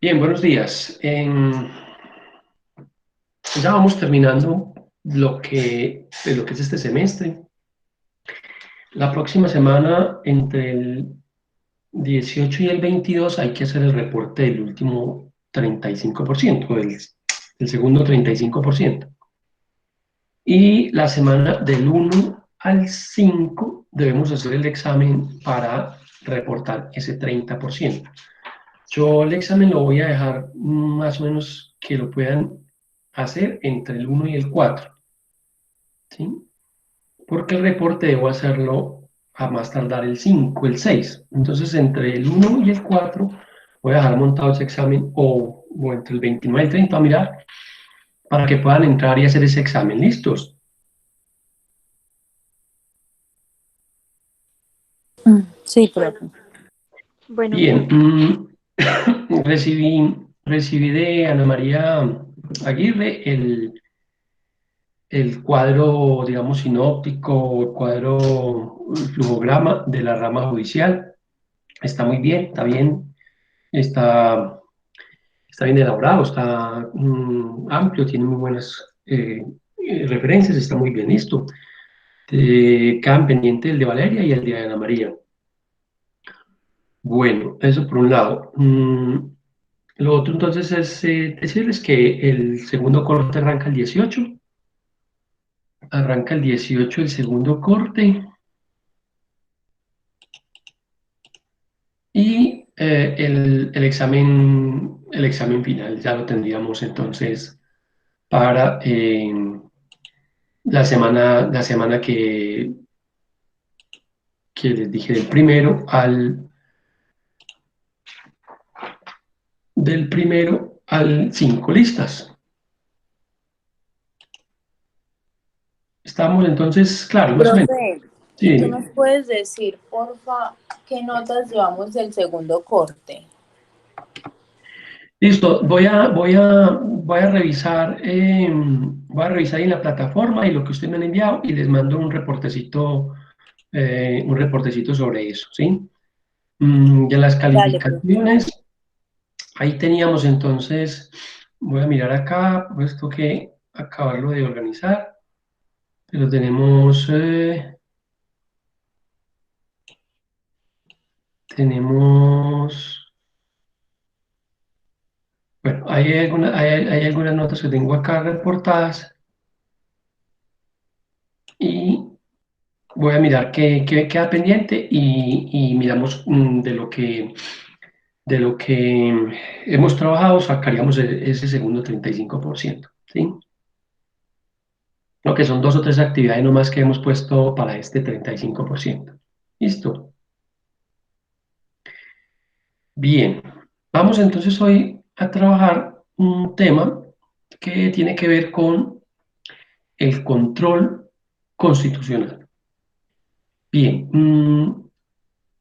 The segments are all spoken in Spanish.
Bien, buenos días. Ya vamos terminando de lo que es este semestre. La próxima semana, entre el 18 y el 22, hay que hacer el reporte del último 35%, del segundo 35%. Y la semana del 1 al 5 debemos hacer el examen para reportar ese 30%. Yo el examen lo voy a dejar más o menos que lo puedan hacer entre el 1 y el 4, ¿sí? Porque el reporte debo hacerlo a más tardar el 5, el 6. Entonces, entre el 1 y el 4 voy a dejar montado ese examen o entre el 29 y el 30 a mirar para que puedan entrar y hacer ese examen. ¿Listos? Sí, profe. Bueno, Bien. profe. Recibí de Ana María Aguirre el cuadro, digamos, sinóptico, el cuadro, el flujograma de la rama judicial. Está muy bien, está, está bien elaborado, está amplio, tiene muy buenas referencias, está muy bien listo. Quedan pendientes el de Valeria y el de Ana María. Bueno, eso por un lado. Lo otro entonces es decirles que el segundo corte arranca el 18 el segundo corte. Y el examen final ya lo tendríamos entonces para la semana que les dije del primero al 5 listas. Estamos entonces, claro, más o menos. Profe, ¿y tú Sí, nos puedes decir, porfa, qué notas llevamos del segundo corte? listo. Voy a revisar en la plataforma y lo que ustedes me han enviado y les mando un reportecito sobre eso, ¿sí? De las Dale, profe. calificaciones, ahí teníamos entonces, voy a mirar acá, puesto que acabarlo de organizar, pero tenemos, bueno, hay algunas notas que tengo acá reportadas y voy a mirar qué queda pendiente y miramos de lo que hemos trabajado, sacaríamos ese segundo 35%, ¿sí? Lo que son dos o tres actividades nomás que hemos puesto para este 35%. ¿Listo? Bien. Vamos entonces hoy a trabajar un tema que tiene que ver con el control constitucional. Bien.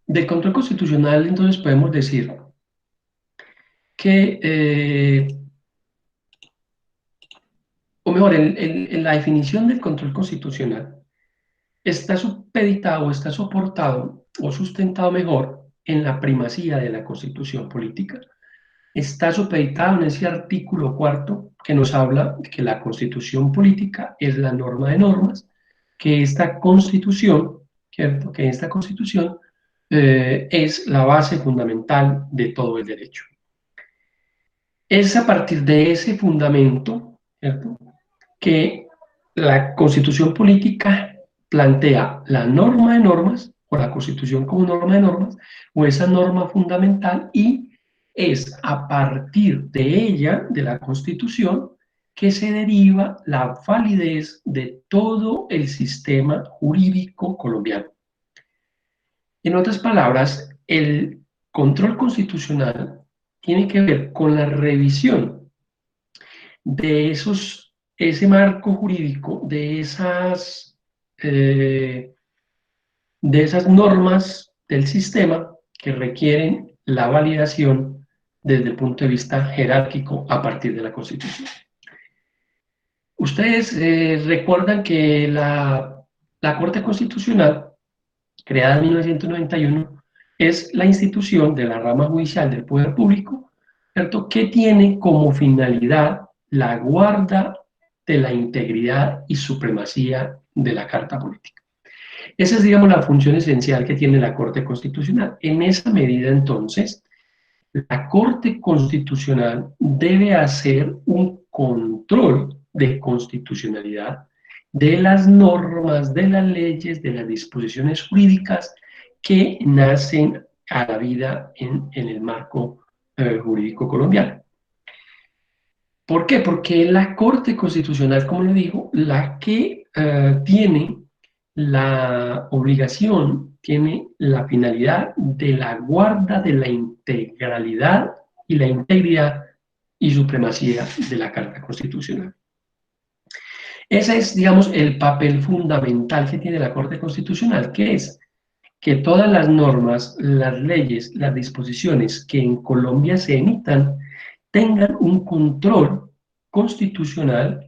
Del control constitucional entonces podemos decir que, o mejor, en la definición del control constitucional está supeditado, está soportado o sustentado mejor en la primacía de la constitución política. Está supeditado en ese artículo cuarto que nos habla de que la constitución política es la norma de normas, que esta constitución, ¿cierto? Que esta constitución es la base fundamental de todo el derecho. Es a partir de ese fundamento, ¿cierto?, que la constitución política plantea la norma de normas, o la constitución como norma de normas, o esa norma fundamental, y es a partir de ella, de la constitución, que se deriva la validez de todo el sistema jurídico colombiano. En otras palabras, el control constitucional tiene que ver con la revisión de ese marco jurídico, de esas normas del sistema que requieren la validación desde el punto de vista jerárquico a partir de la Constitución. Ustedes recuerdan que la Corte Constitucional, creada en 1991, es la institución de la rama judicial del poder público, ¿cierto?, que tiene como finalidad la guarda de la integridad y supremacía de la Carta Política. Esa es, digamos, la función esencial que tiene la Corte Constitucional. En esa medida, entonces, la Corte Constitucional debe hacer un control de constitucionalidad de las normas, de las leyes, de las disposiciones jurídicas que nacen a la vida en el marco jurídico colombiano. ¿Por qué? Porque la Corte Constitucional, como le digo, la que tiene la obligación, tiene la finalidad de la guarda de la integralidad y la integridad y supremacía de la Carta Constitucional. Ese es, digamos, el papel fundamental que tiene la Corte Constitucional, que es que todas las normas, las leyes, las disposiciones que en Colombia se emitan tengan un control constitucional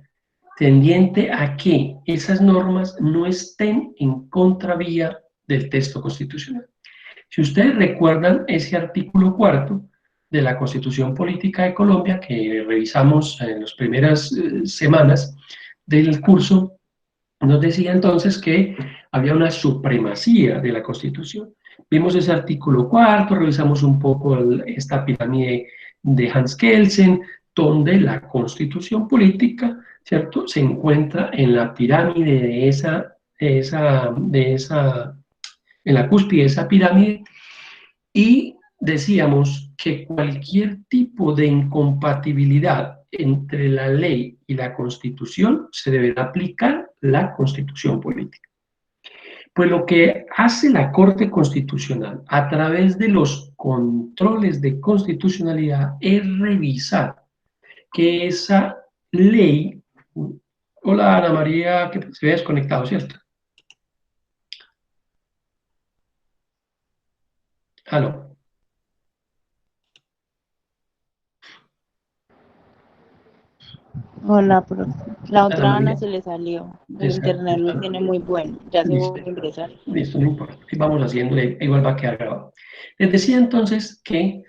tendiente a que esas normas no estén en contravía del texto constitucional. Si ustedes recuerdan ese artículo cuarto de la Constitución Política de Colombia que revisamos en las primeras semanas del curso, nos decía entonces que había una supremacía de la Constitución. Vimos ese artículo cuarto, revisamos un poco esta pirámide de Hans Kelsen, donde la Constitución política, ¿cierto?, se encuentra en la pirámide en la cúspide de esa pirámide, y decíamos que cualquier tipo de incompatibilidad entre la ley y la Constitución se deberá aplicar la Constitución política. Pues lo que hace la Corte Constitucional a través de los controles de constitucionalidad es revisar que esa ley... Hola Ana María, que se había desconectado, ¿cierto? Aló. Hola, profe. La Ana otra Ana María. se le salió. El Exacto. internet lo tiene muy bueno. Ya se Listo, vuelve a ingresar. listo, no importa. Ahí vamos haciendo, igual va a quedar grabado. Les decía entonces que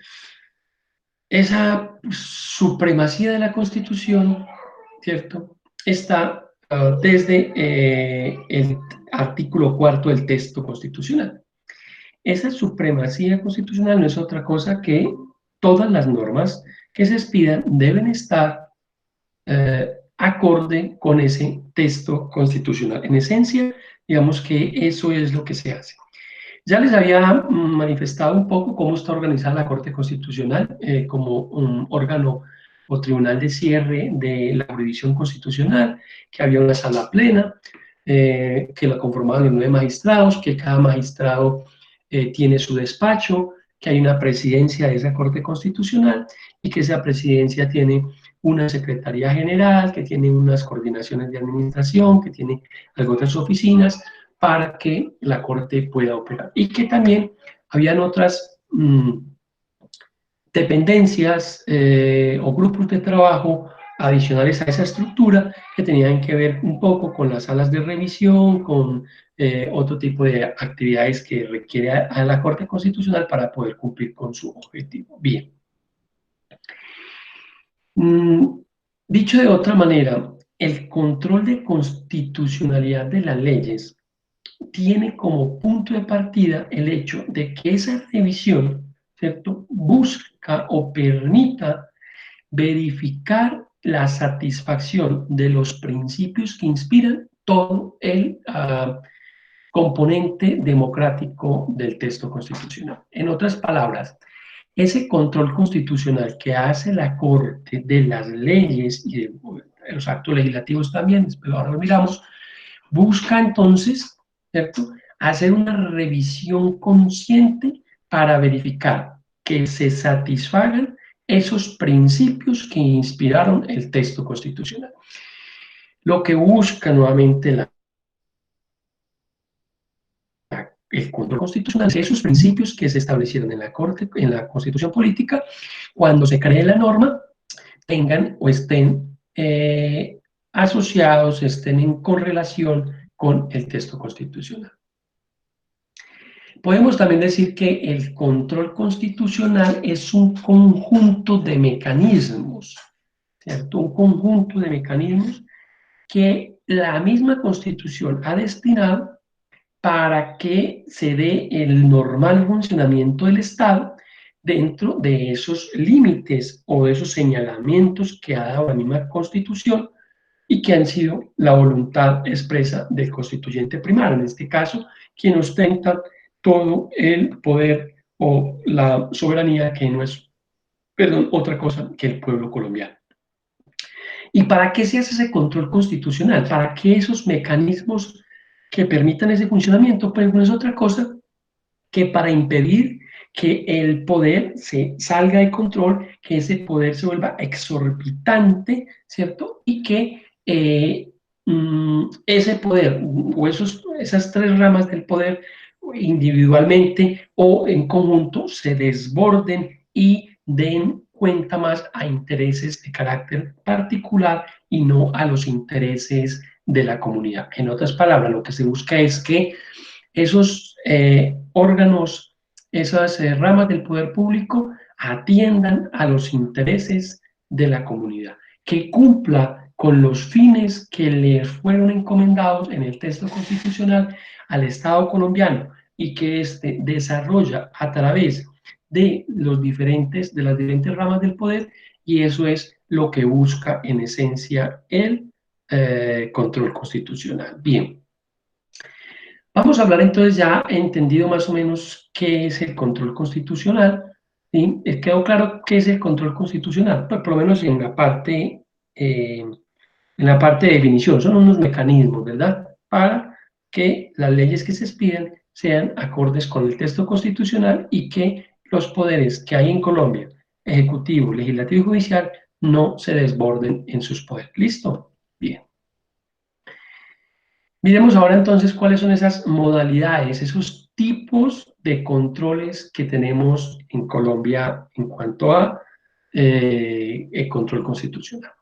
esa supremacía de la Constitución, ¿cierto?, está desde el artículo cuarto del texto constitucional. Esa supremacía constitucional no es otra cosa que todas las normas que se expidan deben estar acorde con ese texto constitucional. En esencia, digamos que eso es lo que se hace. Ya les había manifestado un poco cómo está organizada la Corte Constitucional como un órgano o tribunal de cierre de la jurisdicción constitucional, que había una sala plena, que la conformaban los 9 magistrados, que cada magistrado tiene su despacho, que hay una presidencia de esa Corte Constitucional y que esa presidencia tiene una secretaría general, que tiene unas coordinaciones de administración, que tiene algunas oficinas, para que la Corte pueda operar. Y que también habían otras dependencias o grupos de trabajo adicionales a esa estructura que tenían que ver un poco con las salas de revisión, con otro tipo de actividades que requiere a la Corte Constitucional para poder cumplir con su objetivo. Bien. Dicho de otra manera, el control de constitucionalidad de las leyes tiene como punto de partida el hecho de que esa revisión, ¿cierto?, busca o permita verificar la satisfacción de los principios que inspiran todo el componente democrático del texto constitucional. En otras palabras, ese control constitucional que hace la Corte de las leyes y de los actos legislativos también, pero ahora lo miramos, busca entonces, ¿cierto?, hacer una revisión consciente para verificar que se satisfagan esos principios que inspiraron el texto constitucional. Lo que busca nuevamente el control constitucional es esos principios que se establecieron en la Corte, en la Constitución Política, cuando se cree la norma, tengan o estén asociados, estén en correlación con el texto constitucional. Podemos también decir que el control constitucional es un conjunto de mecanismos, ¿cierto? Un conjunto de mecanismos que la misma Constitución ha destinado para que se dé el normal funcionamiento del Estado dentro de esos límites o de esos señalamientos que ha dado la misma Constitución y que han sido la voluntad expresa del constituyente primario, en este caso, quien ostenta todo el poder o la soberanía que no es, perdón, otra cosa que el pueblo colombiano. ¿Y para qué se hace ese control constitucional? ¿Para qué esos mecanismos que permitan ese funcionamiento? Pues no es otra cosa que para impedir que el poder se salga de control, que ese poder se vuelva exorbitante, ¿cierto? Y que ese poder o esas tres ramas del poder individualmente o en conjunto se desborden y den cuenta más a intereses de carácter particular y no a los intereses de la comunidad. En otras palabras, lo que se busca es que esos órganos, esas ramas del poder público atiendan a los intereses de la comunidad, que cumpla con los fines que le fueron encomendados en el texto constitucional al Estado colombiano y que éste desarrolla a través de de las diferentes ramas del poder, y eso es lo que busca en esencia el control constitucional. Bien. Vamos a hablar entonces, ya he entendido más o menos qué es el control constitucional. ¿Sí? ¿Quedó claro qué es el control constitucional? Pues por lo menos en la parte de definición, son unos mecanismos, ¿verdad? Para que las leyes que se expiden sean acordes con el texto constitucional y que los poderes que hay en Colombia, ejecutivo, legislativo y judicial, no se desborden en sus poderes. ¿Listo? Bien. Miremos ahora entonces cuáles son esas modalidades, esos tipos de controles que tenemos en Colombia en cuanto a el control constitucional.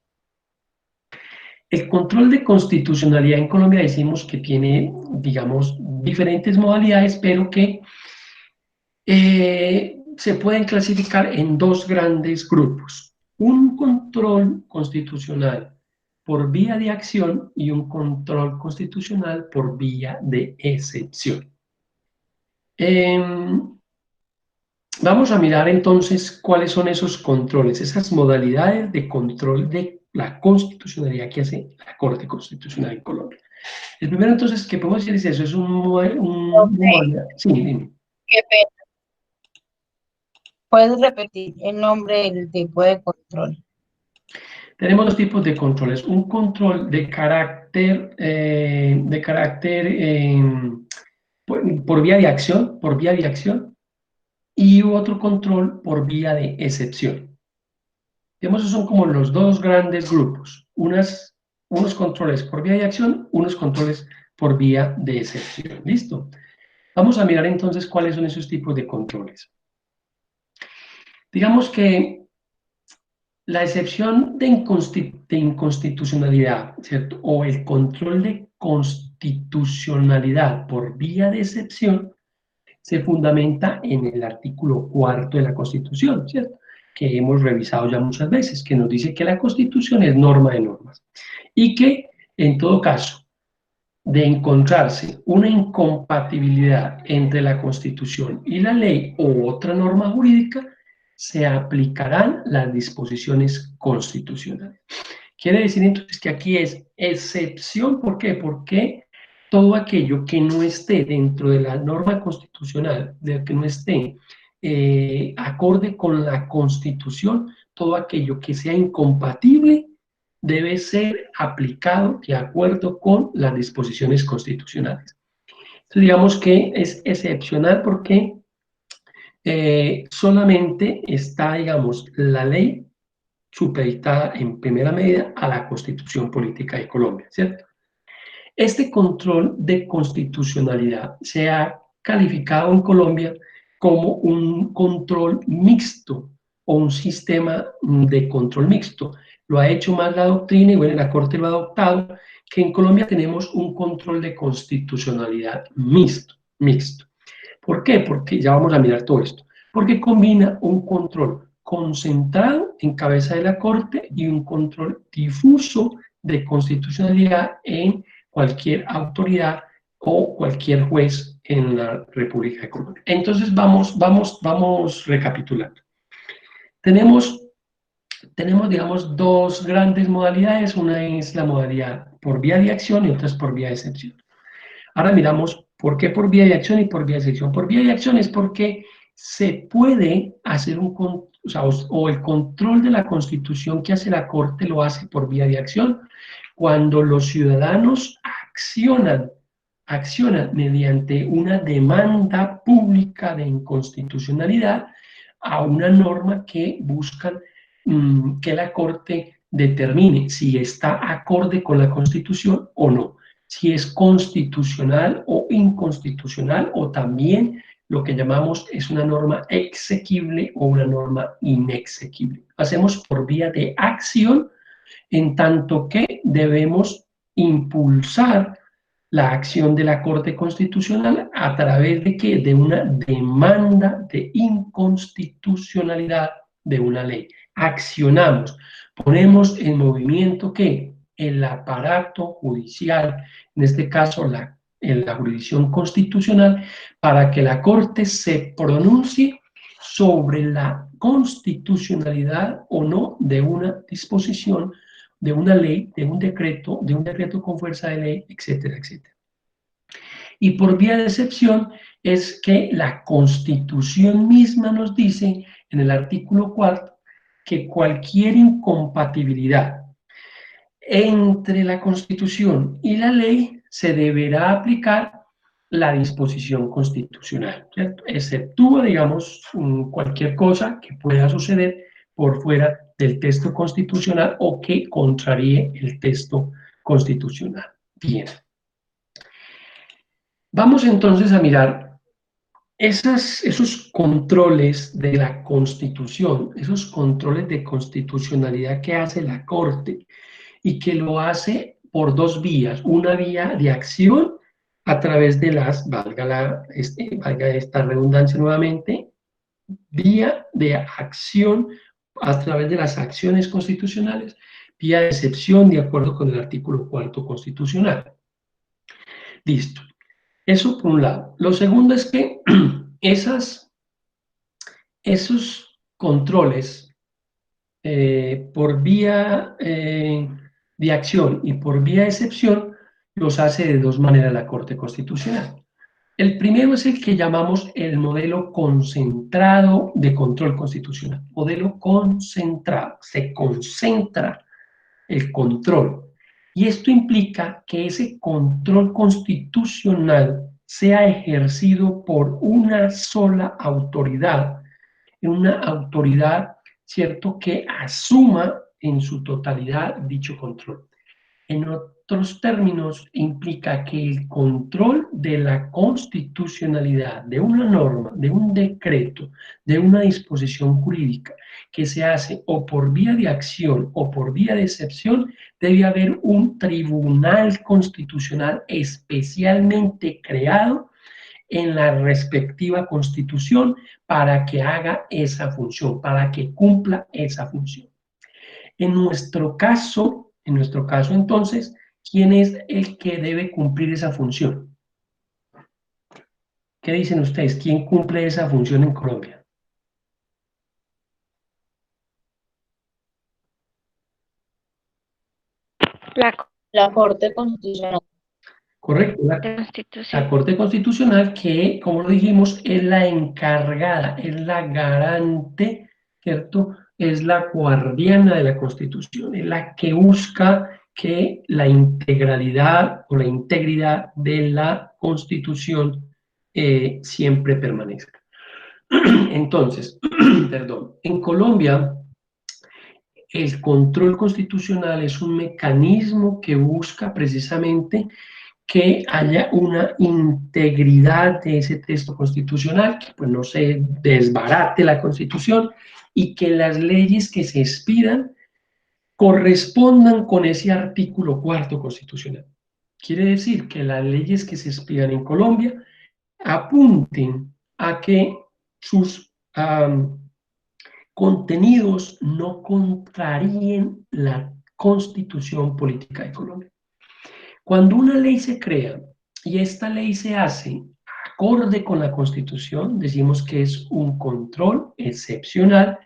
El control de constitucionalidad en Colombia decimos que tiene, digamos, diferentes modalidades, pero que se pueden clasificar en dos grandes grupos. Un control constitucional por vía de acción y un control constitucional por vía de excepción. Vamos a mirar entonces cuáles son esos controles, esas modalidades de control de la constitucionalidad que hace la Corte Constitucional en Colombia. El primero entonces que podemos decir es eso, es Ok, sí, dime. qué pena. ¿Puedes repetir el nombre del tipo de control? Tenemos dos tipos de controles, un control por vía de acción, y otro control por vía de excepción. Digamos, esos son como los dos grandes grupos, unos controles por vía de acción, unos controles por vía de excepción. ¿Listo? Vamos a mirar entonces cuáles son esos tipos de controles. Digamos que la excepción de inconstitucionalidad, ¿cierto? O el control de constitucionalidad por vía de excepción se fundamenta en el artículo 4 de la Constitución, ¿cierto? Que hemos revisado ya muchas veces, que nos dice que la Constitución es norma de normas y que, en todo caso, de encontrarse una incompatibilidad entre la Constitución y la ley o otra norma jurídica, se aplicarán las disposiciones constitucionales. Quiere decir entonces que aquí es excepción, ¿por qué? Porque todo aquello que no esté dentro de la norma constitucional, de que no esté acorde con la Constitución, todo aquello que sea incompatible debe ser aplicado de acuerdo con las disposiciones constitucionales. Entonces, digamos que es excepcional porque solamente está, digamos, la ley supeditada en primera medida a la Constitución Política de Colombia, ¿cierto? Este control de constitucionalidad se ha calificado en Colombia como un control mixto o un sistema de control mixto. Lo ha hecho más la doctrina y bueno, la Corte lo ha adoptado, que en Colombia tenemos un control de constitucionalidad mixto. ¿Por qué? Porque ya vamos a mirar todo esto. Porque combina un control concentrado en cabeza de la Corte y un control difuso de constitucionalidad en cualquier autoridad o cualquier juez en la República de Colombia. Entonces vamos recapitulando. Tenemos, digamos, dos grandes modalidades. Una es la modalidad por vía de acción y otra es por vía de excepción. Ahora miramos por qué por vía de acción y por vía de excepción. Por vía de acción es porque se puede hacer o el control de la Constitución que hace la Corte lo hace por vía de acción cuando los ciudadanos accionan mediante una demanda pública de inconstitucionalidad a una norma que buscan que la Corte determine si está acorde con la Constitución o no, si es constitucional o inconstitucional, o también lo que llamamos es una norma exequible o una norma inexequible. Hacemos por vía de acción, en tanto que debemos impulsar la acción de la Corte Constitucional a través de ¿qué? De una demanda de inconstitucionalidad de una ley. Accionamos, ponemos en movimiento ¿qué? El aparato judicial, en este caso en la jurisdicción constitucional, para que la Corte se pronuncie sobre la constitucionalidad o no de una disposición, de una ley, de un decreto con fuerza de ley, etcétera, etcétera. Y por vía de excepción es que la Constitución misma nos dice en el artículo 4 que cualquier incompatibilidad entre la Constitución y la ley se deberá aplicar la disposición constitucional, ¿cierto? Exceptúa, digamos, cualquier cosa que pueda suceder por fuera del texto constitucional o que contraríe el texto constitucional. Bien. Vamos entonces a mirar esos controles de la Constitución, esos controles de constitucionalidad que hace la Corte y que lo hace por dos vías. Una vía de acción a través de valga esta redundancia nuevamente, vía de acción a través de las acciones constitucionales, vía de excepción de acuerdo con el artículo 4 constitucional. Listo. Eso por un lado. Lo segundo es que esos controles por vía de acción y por vía de excepción los hace de dos maneras la Corte Constitucional. El primero es el que llamamos el modelo concentrado de control constitucional. Modelo concentrado. Se concentra el control. Y esto implica que ese control constitucional sea ejercido por una sola autoridad, ¿cierto?, que asuma en su totalidad dicho control. En otros términos, implica que el control de la constitucionalidad de una norma, de un decreto, de una disposición jurídica que se hace o por vía de acción o por vía de excepción, debe haber un tribunal constitucional especialmente creado en la respectiva constitución para que haga esa función, para que cumpla esa función. En nuestro caso entonces, ¿quién es el que debe cumplir esa función? ¿Qué dicen ustedes? ¿Quién cumple esa función en Colombia? La Corte Constitucional. Correcto, la Corte Constitucional que, como lo dijimos, es la encargada, es la garante, ¿cierto? Es la guardiana de la Constitución, es la que busca que la integralidad o la integridad de la Constitución siempre permanezca. Entonces, perdón, en Colombia el control constitucional es un mecanismo que busca precisamente que haya una integridad de ese texto constitucional, que pues no se desbarate la Constitución y que las leyes que se expidan correspondan con ese artículo 4 constitucional. Quiere decir que las leyes que se expidan en Colombia apunten a que sus contenidos no contraríen la Constitución Política de Colombia. Cuando una ley se crea y esta ley se hace acorde con la Constitución, decimos que es un control excepcional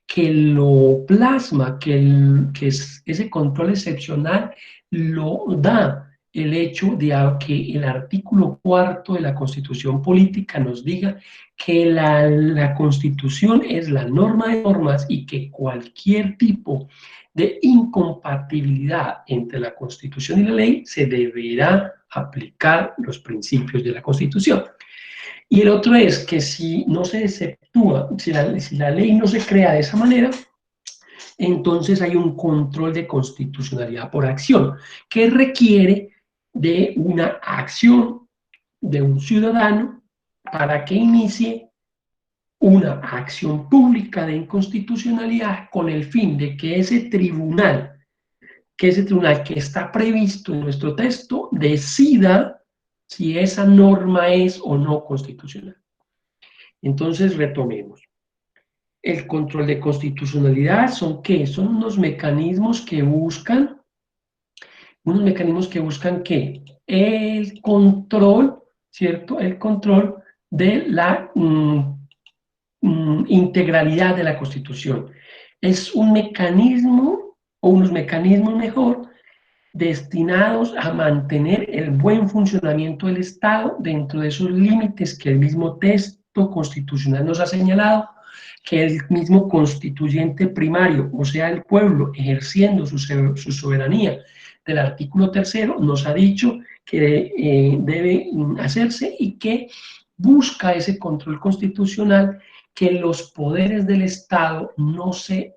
que lo plasma, ese control excepcional lo da el hecho de que el artículo 4 de la Constitución Política nos diga que la Constitución es la norma de normas y que cualquier tipo de incompatibilidad entre la Constitución y la ley se deberá aplicar los principios de la Constitución. Y el otro es que si no se exceptúa, si la ley no se crea de esa manera, entonces hay un control de constitucionalidad por acción, que requiere de una acción de un ciudadano para que inicie una acción pública de inconstitucionalidad con el fin de que ese tribunal que está previsto en nuestro texto decida si esa norma es o no constitucional. Entonces, retomemos. El control de constitucionalidad son ¿qué? Son unos mecanismos que buscan ¿qué? El control, ¿cierto? El control de la integralidad de la Constitución. Es un mecanismo, o unos mecanismos mejor, destinados a mantener el buen funcionamiento del Estado dentro de esos límites que el mismo texto constitucional nos ha señalado, que el mismo constituyente primario, o sea, el pueblo ejerciendo su soberanía del artículo 3, nos ha dicho que debe hacerse y que busca ese control constitucional, que los poderes del Estado no se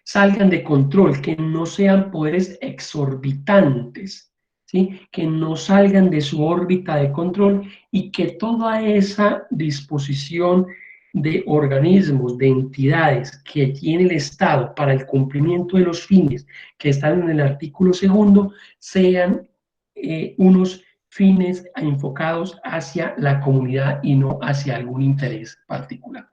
salgan de control, que no sean poderes exorbitantes, ¿sí? Que no salgan de su órbita de control y que toda esa disposición de organismos, de entidades que tiene el Estado para el cumplimiento de los fines que están en el artículo 2 sean unos fines enfocados hacia la comunidad y no hacia algún interés particular.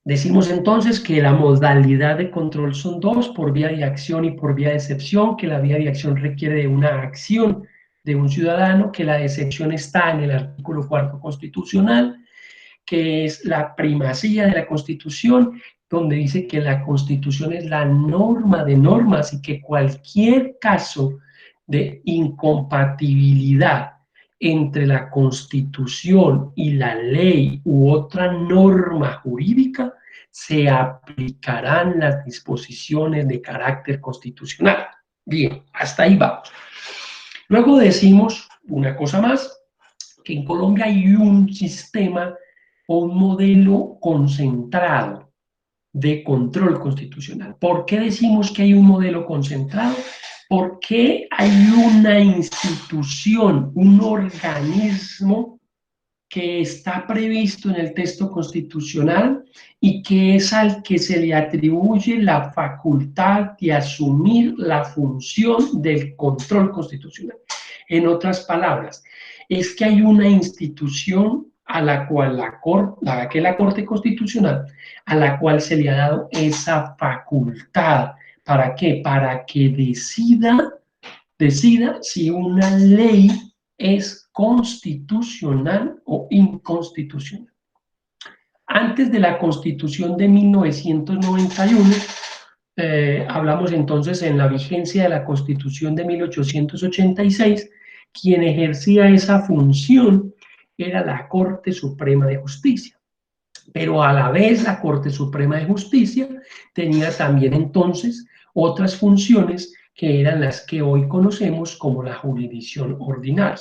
Decimos entonces que la modalidad de control son dos, por vía de acción y por vía de excepción, que la vía de acción requiere de una acción de un ciudadano, que la de excepción está en el artículo 4 constitucional, que es la primacía de la Constitución, donde dice que la Constitución es la norma de normas y que cualquier caso de incompatibilidad entre la Constitución y la ley u otra norma jurídica, se aplicarán las disposiciones de carácter constitucional. Bien, hasta ahí vamos. Luego decimos una cosa más, que en Colombia hay un sistema o un modelo concentrado de control constitucional. ¿Por qué decimos que hay un modelo concentrado? Porque hay una institución, un organismo que está previsto en el texto constitucional y que es al que se le atribuye la facultad de asumir la función del control constitucional. En otras palabras, es que hay una institución a la cual que es la Corte Constitucional, a la cual se le ha dado esa facultad. ¿Para qué? Para que decida si una ley es constitucional o inconstitucional. Antes de la Constitución de 1991, hablamos entonces en la vigencia de la Constitución de 1886, quien ejercía esa función era la Corte Suprema de Justicia. Pero a la vez la Corte Suprema de Justicia tenía también entonces otras funciones que eran las que hoy conocemos como la jurisdicción ordinaria.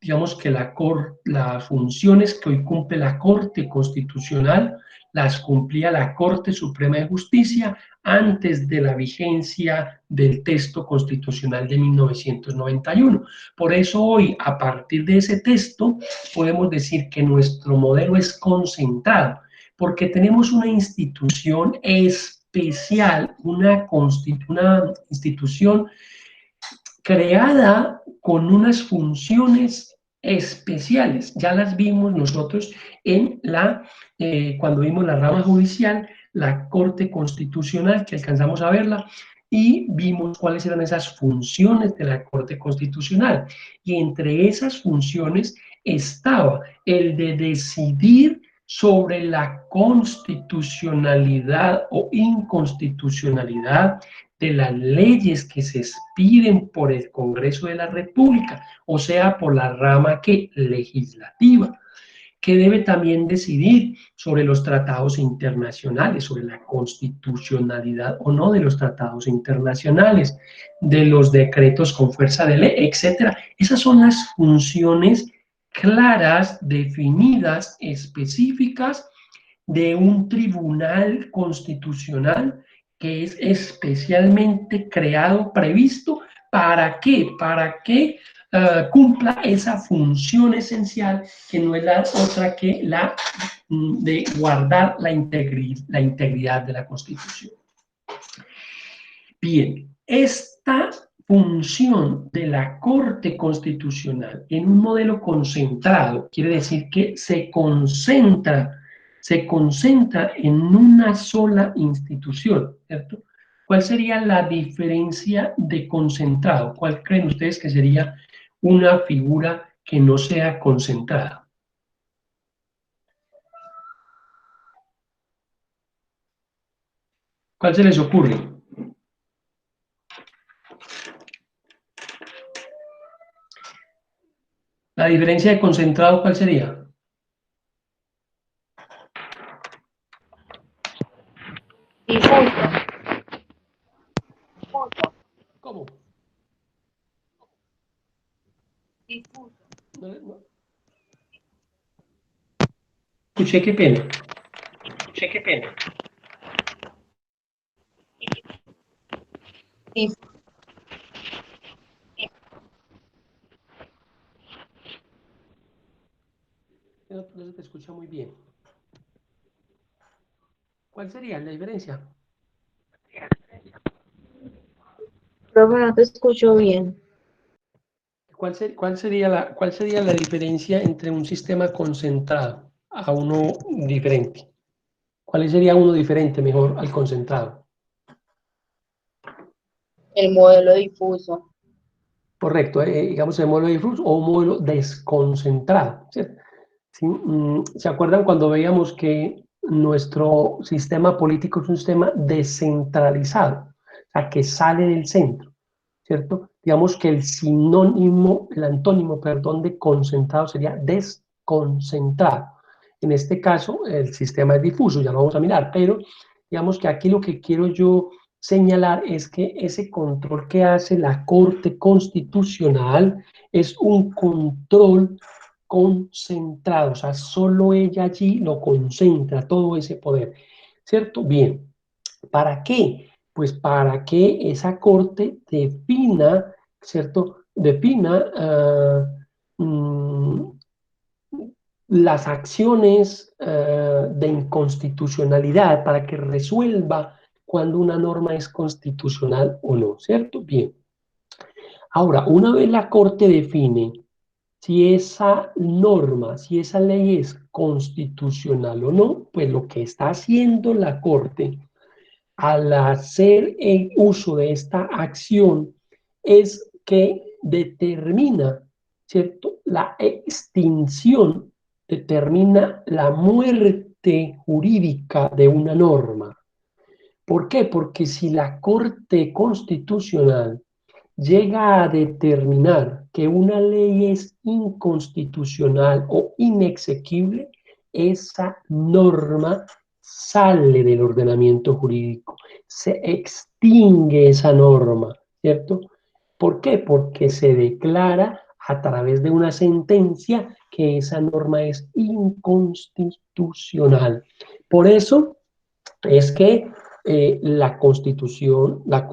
Digamos que las funciones que hoy cumple la Corte Constitucional las cumplía la Corte Suprema de Justicia antes de la vigencia del texto constitucional de 1991. Por eso hoy, a partir de ese texto, podemos decir que nuestro modelo es concentrado, porque tenemos una institución especial, una institución creada con unas funciones especiales. Ya las vimos nosotros cuando vimos la rama judicial, la Corte Constitucional, que alcanzamos a verla, y vimos cuáles eran esas funciones de la Corte Constitucional. Y entre esas funciones estaba el de decidir sobre la constitucionalidad o inconstitucionalidad de las leyes que se expiden por el Congreso de la República, o sea, por la rama legislativa, que debe también decidir sobre los tratados internacionales, sobre la constitucionalidad o no de los tratados internacionales, de los decretos con fuerza de ley, etcétera. Esas son las funciones claras, definidas, específicas de un tribunal constitucional que es especialmente creado, previsto, ¿para qué? Para que cumpla esa función esencial que no es la otra que la de guardar la integridad de la Constitución. Bien, esta función de la Corte Constitucional en un modelo concentrado quiere decir que se concentra en una sola institución, ¿cierto? ¿Cuál sería la diferencia de concentrado? ¿Cuál creen ustedes que sería una figura que no sea concentrada? ¿Cuál se les ocurre? La diferencia de concentrado, ¿cuál sería? Difuso. ¿Cómo? Difuso. No. Escuché, qué pena. Qué pena. No se te escucha muy bien. ¿Cuál sería la diferencia? Profe, no te escucho bien. ¿Cuál sería la diferencia entre un sistema concentrado a uno diferente? ¿Cuál sería uno diferente mejor al concentrado? El modelo difuso. Correcto, digamos el modelo difuso o un modelo desconcentrado, ¿cierto? ¿Sí? ¿Se acuerdan cuando veíamos que nuestro sistema político es un sistema descentralizado? O sea, que sale del centro, ¿cierto? Digamos que el antónimo, perdón, de concentrado sería desconcentrado. En este caso, el sistema es difuso, ya lo vamos a mirar, pero digamos que aquí lo que quiero yo señalar es que ese control que hace la Corte Constitucional es un control concentrado, o sea, solo ella allí lo concentra, todo ese poder, ¿cierto? Bien, ¿para qué? Pues para que esa corte defina, ¿cierto? Defina las acciones de inconstitucionalidad para que resuelva cuando una norma es constitucional o no, ¿cierto? Bien. Ahora, una vez la corte define si esa norma, si esa ley es constitucional o no, pues lo que está haciendo la corte al hacer el uso de esta acción es que determina, ¿cierto? La extinción, determina la muerte jurídica de una norma. ¿Por qué? Porque si la Corte Constitucional llega a determinar que una ley es inconstitucional o inexequible, esa norma sale del ordenamiento jurídico, se extingue esa norma, ¿cierto? ¿Por qué? Porque se declara a través de una sentencia que esa norma es inconstitucional. Por eso es que la Constitución, la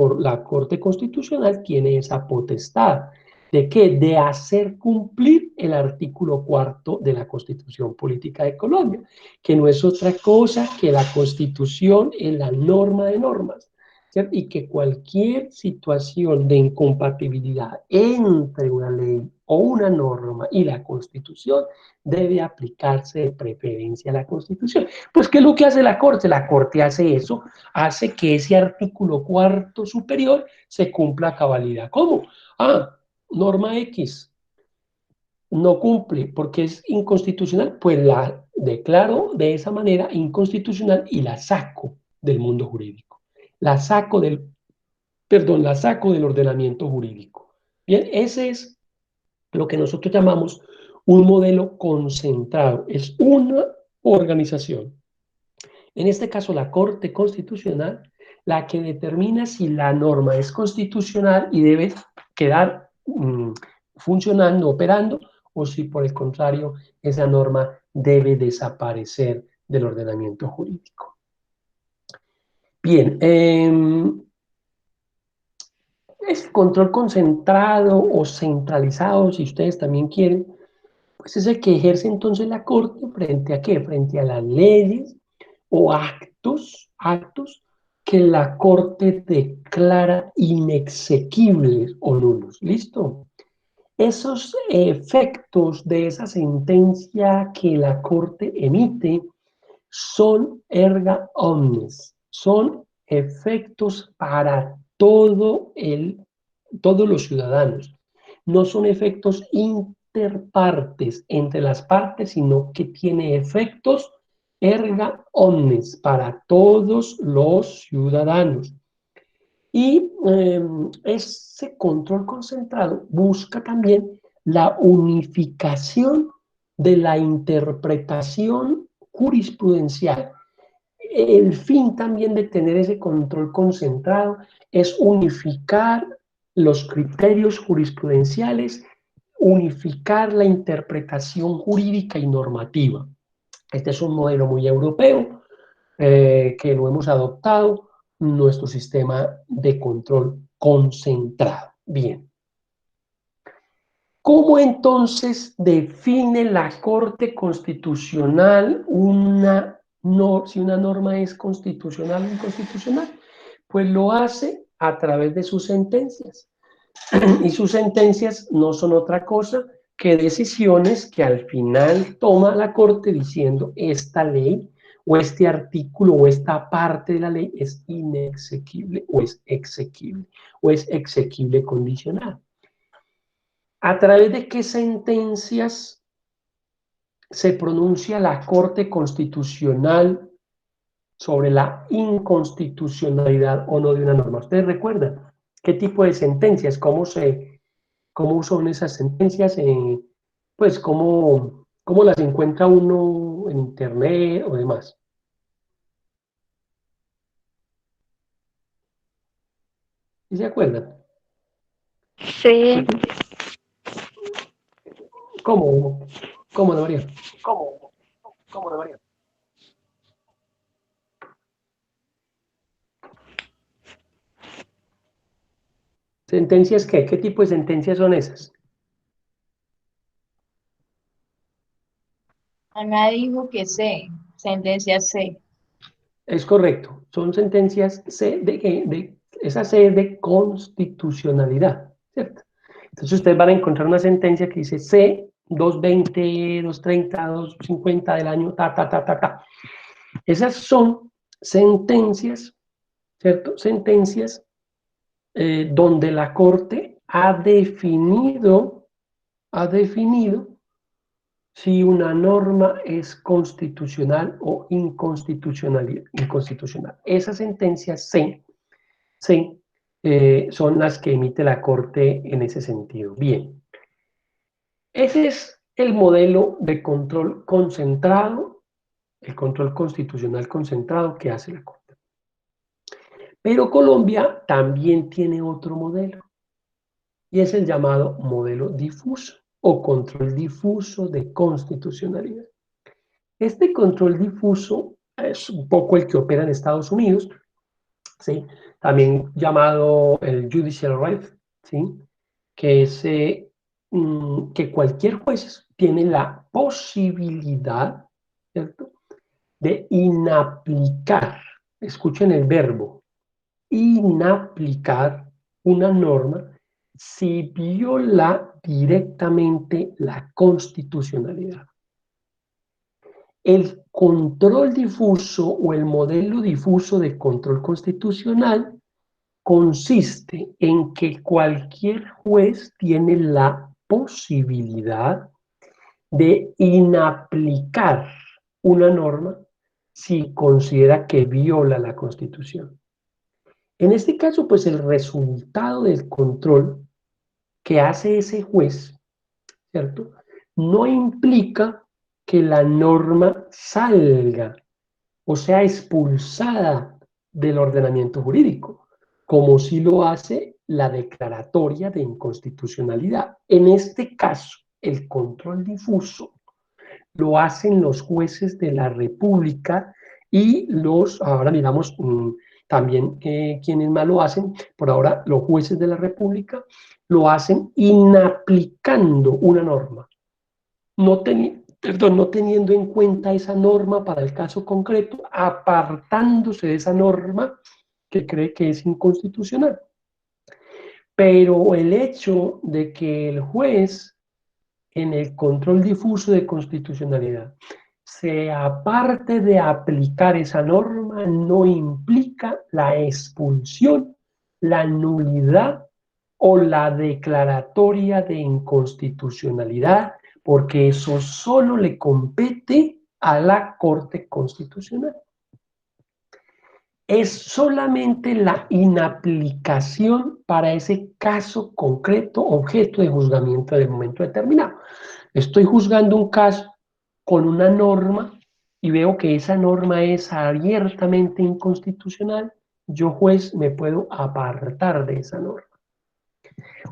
Corte Constitucional tiene esa potestad. ¿De qué? De hacer cumplir el artículo 4 de la Constitución Política de Colombia, que no es otra cosa que la Constitución es la norma de normas, ¿cierto? Y que cualquier situación de incompatibilidad entre una ley o una norma y la Constitución, debe aplicarse de preferencia a la Constitución. Pues, ¿qué es lo que hace la Corte? La Corte hace eso, hace que ese artículo cuarto superior se cumpla a cabalidad. ¿Cómo? Norma X no cumple porque es inconstitucional, pues la declaro de esa manera inconstitucional y la saco del mundo jurídico. La saco la saco del ordenamiento jurídico. Bien, ese es lo que nosotros llamamos un modelo concentrado. Es una organización, en este caso la Corte Constitucional, la que determina si la norma es constitucional y debe quedar funcionando, operando, o si por el contrario esa norma debe desaparecer del ordenamiento jurídico. Bien, es control concentrado o centralizado, si ustedes también quieren, pues es el que ejerce entonces la Corte frente a ¿qué? Frente a las leyes o actos que la Corte declara inexequibles o nulos. ¿Listo? Esos efectos de esa sentencia que la Corte emite son erga omnes, son efectos para todos los ciudadanos. No son efectos interpartes entre las partes, sino que tiene efectos erga omnes para todos los ciudadanos. Y ese control concentrado busca también la unificación de la interpretación jurisprudencial. El fin también de tener ese control concentrado es unificar los criterios jurisprudenciales, unificar la interpretación jurídica y normativa. Este es un modelo muy europeo que lo hemos adoptado, nuestro sistema de control concentrado. Bien. ¿Cómo entonces define la Corte Constitucional si una norma es constitucional o inconstitucional? Pues lo hace a través de sus sentencias. Y sus sentencias no son otra cosa que decisiones que al final toma la Corte diciendo esta ley o este artículo o esta parte de la ley es inexequible o es exequible condicional. ¿A través de qué sentencias se pronuncia la Corte Constitucional sobre la inconstitucionalidad o no de una norma? ¿Ustedes recuerdan qué tipo de sentencias? ¿Cómo son esas sentencias? Pues cómo las encuentra uno en internet o demás. ¿Sí se acuerdan? Sí. ¿Cómo, Ana María? ¿Cómo, Ana María? ¿Sentencias qué? ¿Qué tipo de sentencias son esas? Ana dijo que C, sentencia C. Es correcto, son sentencias esa C de constitucionalidad, ¿cierto? Entonces ustedes van a encontrar una sentencia que dice C 220, 230, 250 del año, ta. Esas son sentencias, ¿cierto? Sentencias donde la Corte ha definido si una norma es constitucional o inconstitucional. Esas sentencias son las que emite la Corte en ese sentido. Bien, ese es el modelo de control concentrado, el control constitucional concentrado que hace la Corte. Pero Colombia también tiene otro modelo, y es el llamado modelo difuso o control difuso de constitucionalidad. Este control difuso es un poco el que opera en Estados Unidos, ¿sí? También llamado el judicial right, ¿sí? Que es que cualquier juez tiene la posibilidad, ¿cierto?, de inaplicar, escuchen el verbo, inaplicar una norma si viola directamente la constitucionalidad. El control difuso o el modelo difuso de control constitucional consiste en que cualquier juez tiene la posibilidad de inaplicar una norma si considera que viola la Constitución. En este caso, pues el resultado del control que hace ese juez, ¿cierto? No implica que la norma salga o sea expulsada del ordenamiento jurídico, como sí lo hace la declaratoria de inconstitucionalidad. En este caso, el control difuso lo hacen los jueces de la República y ahora miramos también quienes más lo hacen, por ahora los jueces de la República lo hacen inaplicando una norma, no teniendo en cuenta esa norma para el caso concreto, apartándose de esa norma que cree que es inconstitucional. Pero el hecho de que el juez en el control difuso de constitucionalidad se aparte de aplicar esa norma no implica la expulsión, la nulidad o la declaratoria de inconstitucionalidad, porque eso solo le compete a la Corte Constitucional. Es solamente la inaplicación para ese caso concreto, objeto de juzgamiento de momento determinado. Estoy juzgando un caso con una norma y veo que esa norma es abiertamente inconstitucional, yo juez me puedo apartar de esa norma.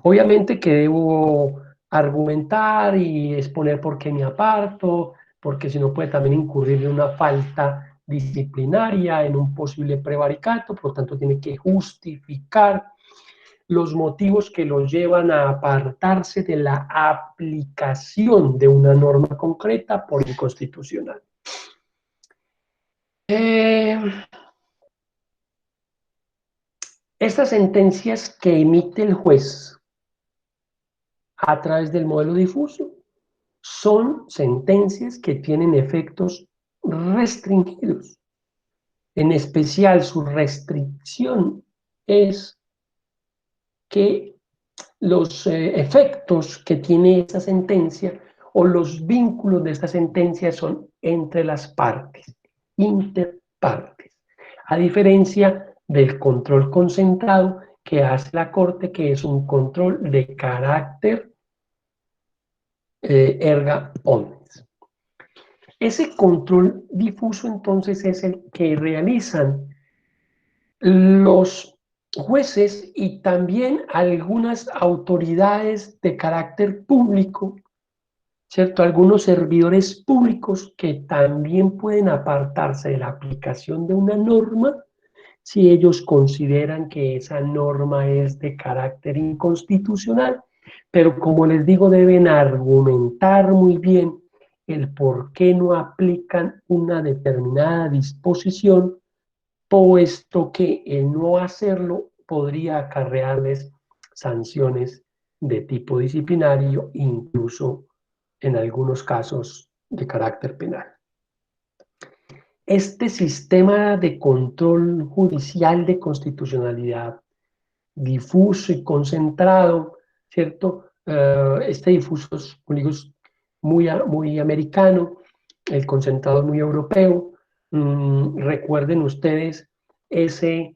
Obviamente que debo argumentar y exponer por qué me aparto, porque si no puede también incurrir en una falta disciplinaria, en un posible prevaricato, por lo tanto tiene que justificar los motivos que los llevan a apartarse de la aplicación de una norma concreta por inconstitucional. Estas sentencias que emite el juez a través del modelo difuso son sentencias que tienen efectos restringidos. En especial, su restricción es que los efectos que tiene esta sentencia o los vínculos de esta sentencia son entre las partes, interpartes, a diferencia del control concentrado que hace la Corte, que es un control de carácter erga omnes. Ese control difuso entonces es el que realizan los jueces y también algunas autoridades de carácter público, ¿cierto? Algunos servidores públicos que también pueden apartarse de la aplicación de una norma si ellos consideran que esa norma es de carácter inconstitucional, pero como les digo, deben argumentar muy bien el por qué no aplican una determinada disposición, puesto que el no hacerlo podría acarrearles sanciones de tipo disciplinario, incluso en algunos casos de carácter penal. Este sistema de control judicial de constitucionalidad difuso y concentrado, ¿cierto? Este difuso es muy americano, el concentrado es muy europeo. Recuerden ustedes ese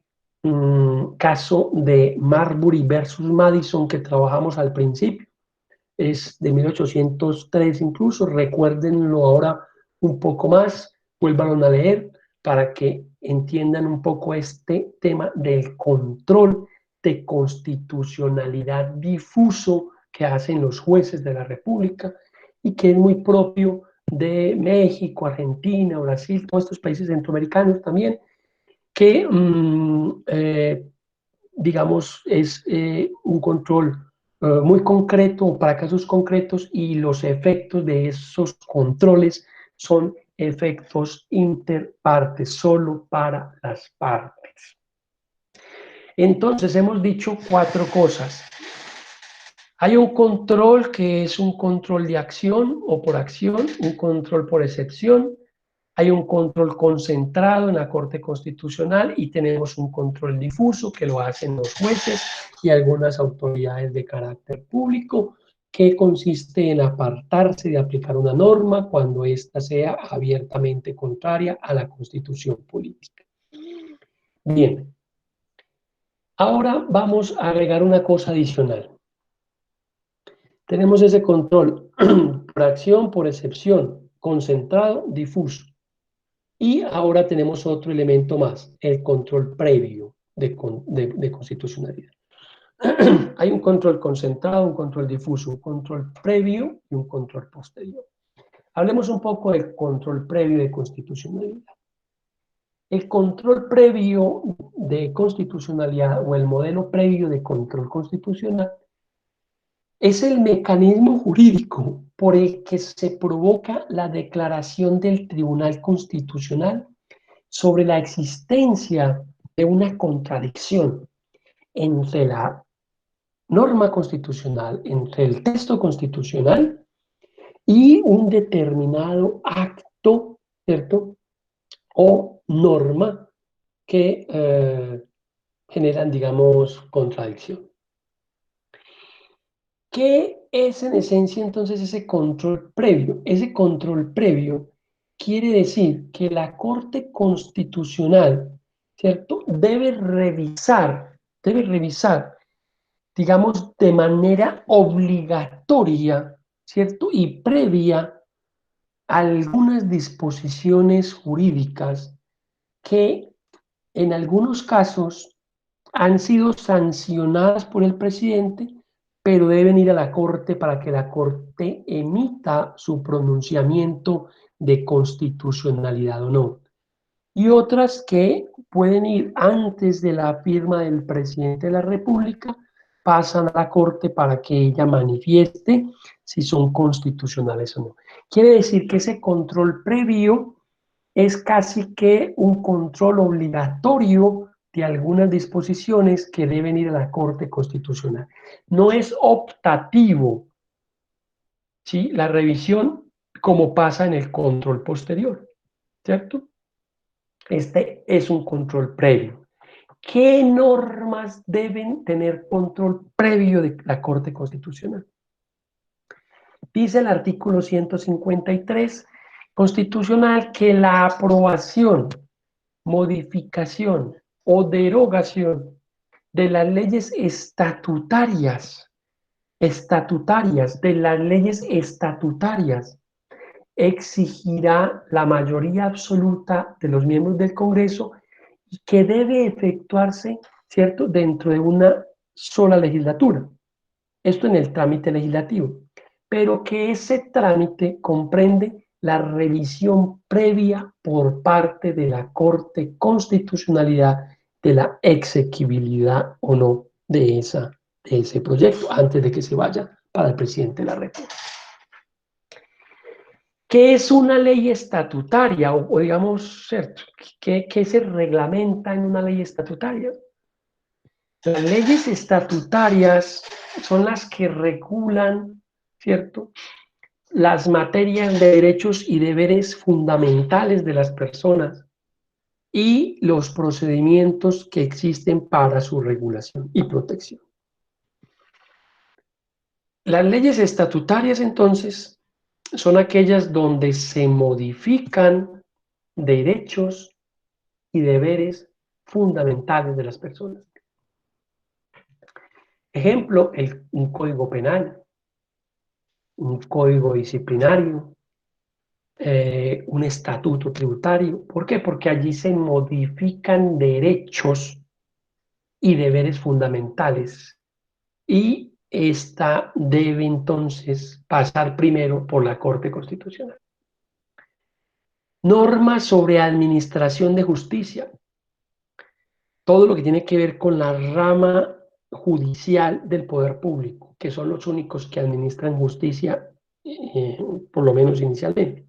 caso de Marbury versus Madison que trabajamos al principio, es de 1803 incluso, recuérdenlo ahora un poco más, vuélvanlo a leer para que entiendan un poco este tema del control de constitucionalidad difuso que hacen los jueces de la República y que es muy propio de México, Argentina, Brasil, todos estos países centroamericanos también, que digamos es un control muy concreto para casos concretos y los efectos de esos controles son efectos interpartes, solo para las partes. Entonces hemos dicho 4 cosas. Hay un control que es un control de acción o por acción, un control por excepción. Hay un control concentrado en la Corte Constitucional y tenemos un control difuso que lo hacen los jueces y algunas autoridades de carácter público, que consiste en apartarse de aplicar una norma cuando ésta sea abiertamente contraria a la Constitución política. Bien, ahora vamos a agregar una cosa adicional. Tenemos ese control por acción, por excepción, concentrado, difuso. Y ahora tenemos otro elemento más, el control previo de constitucionalidad. Hay un control concentrado, un control difuso, un control previo y un control posterior. Hablemos un poco del control previo de constitucionalidad. El control previo de constitucionalidad o el modelo previo de control constitucional es el mecanismo jurídico por el que se provoca la declaración del Tribunal Constitucional sobre la existencia de una contradicción entre la norma constitucional, entre el texto constitucional y un determinado acto, ¿cierto? O norma que generan, digamos, contradicción. ¿Qué es en esencia entonces ese control previo? Ese control previo quiere decir que la Corte Constitucional, ¿cierto? Debe revisar, digamos, de manera obligatoria, ¿cierto? Y previa algunas disposiciones jurídicas que en algunos casos han sido sancionadas por el presidente, pero deben ir a la Corte para que la Corte emita su pronunciamiento de constitucionalidad o no. Y otras que pueden ir antes de la firma del presidente de la República, pasan a la Corte para que ella manifieste si son constitucionales o no. Quiere decir que ese control previo es casi que un control obligatorio de algunas disposiciones que deben ir a la Corte Constitucional. No es optativo, ¿sí? La revisión como pasa en el control posterior, ¿cierto? Este es un control previo. ¿Qué normas deben tener control previo de la Corte Constitucional? Dice el artículo 153 constitucional que la aprobación, modificación o derogación de las leyes estatutarias exigirá la mayoría absoluta de los miembros del Congreso y que debe efectuarse, ¿cierto?, dentro de una sola legislatura. Esto en el trámite legislativo, pero que ese trámite comprende la revisión previa por parte de la Corte Constitucionalidad de la exequibilidad o no de ese proyecto antes de que se vaya para el presidente de la República. ¿Qué es una ley estatutaria? O digamos, ¿cierto? ¿Qué se reglamenta en una ley estatutaria? Las leyes estatutarias son las que regulan, ¿cierto?, las materias de derechos y deberes fundamentales de las personas y los procedimientos que existen para su regulación y protección. Las leyes estatutarias, entonces, son aquellas donde se modifican derechos y deberes fundamentales de las personas. Ejemplo, un código penal, un código disciplinario, un estatuto tributario. ¿Por qué? Porque allí se modifican derechos y deberes fundamentales. Y esta debe entonces pasar primero por la Corte Constitucional. Normas sobre administración de justicia. Todo lo que tiene que ver con la rama judicial del poder público, que son los únicos que administran justicia, por lo menos inicialmente.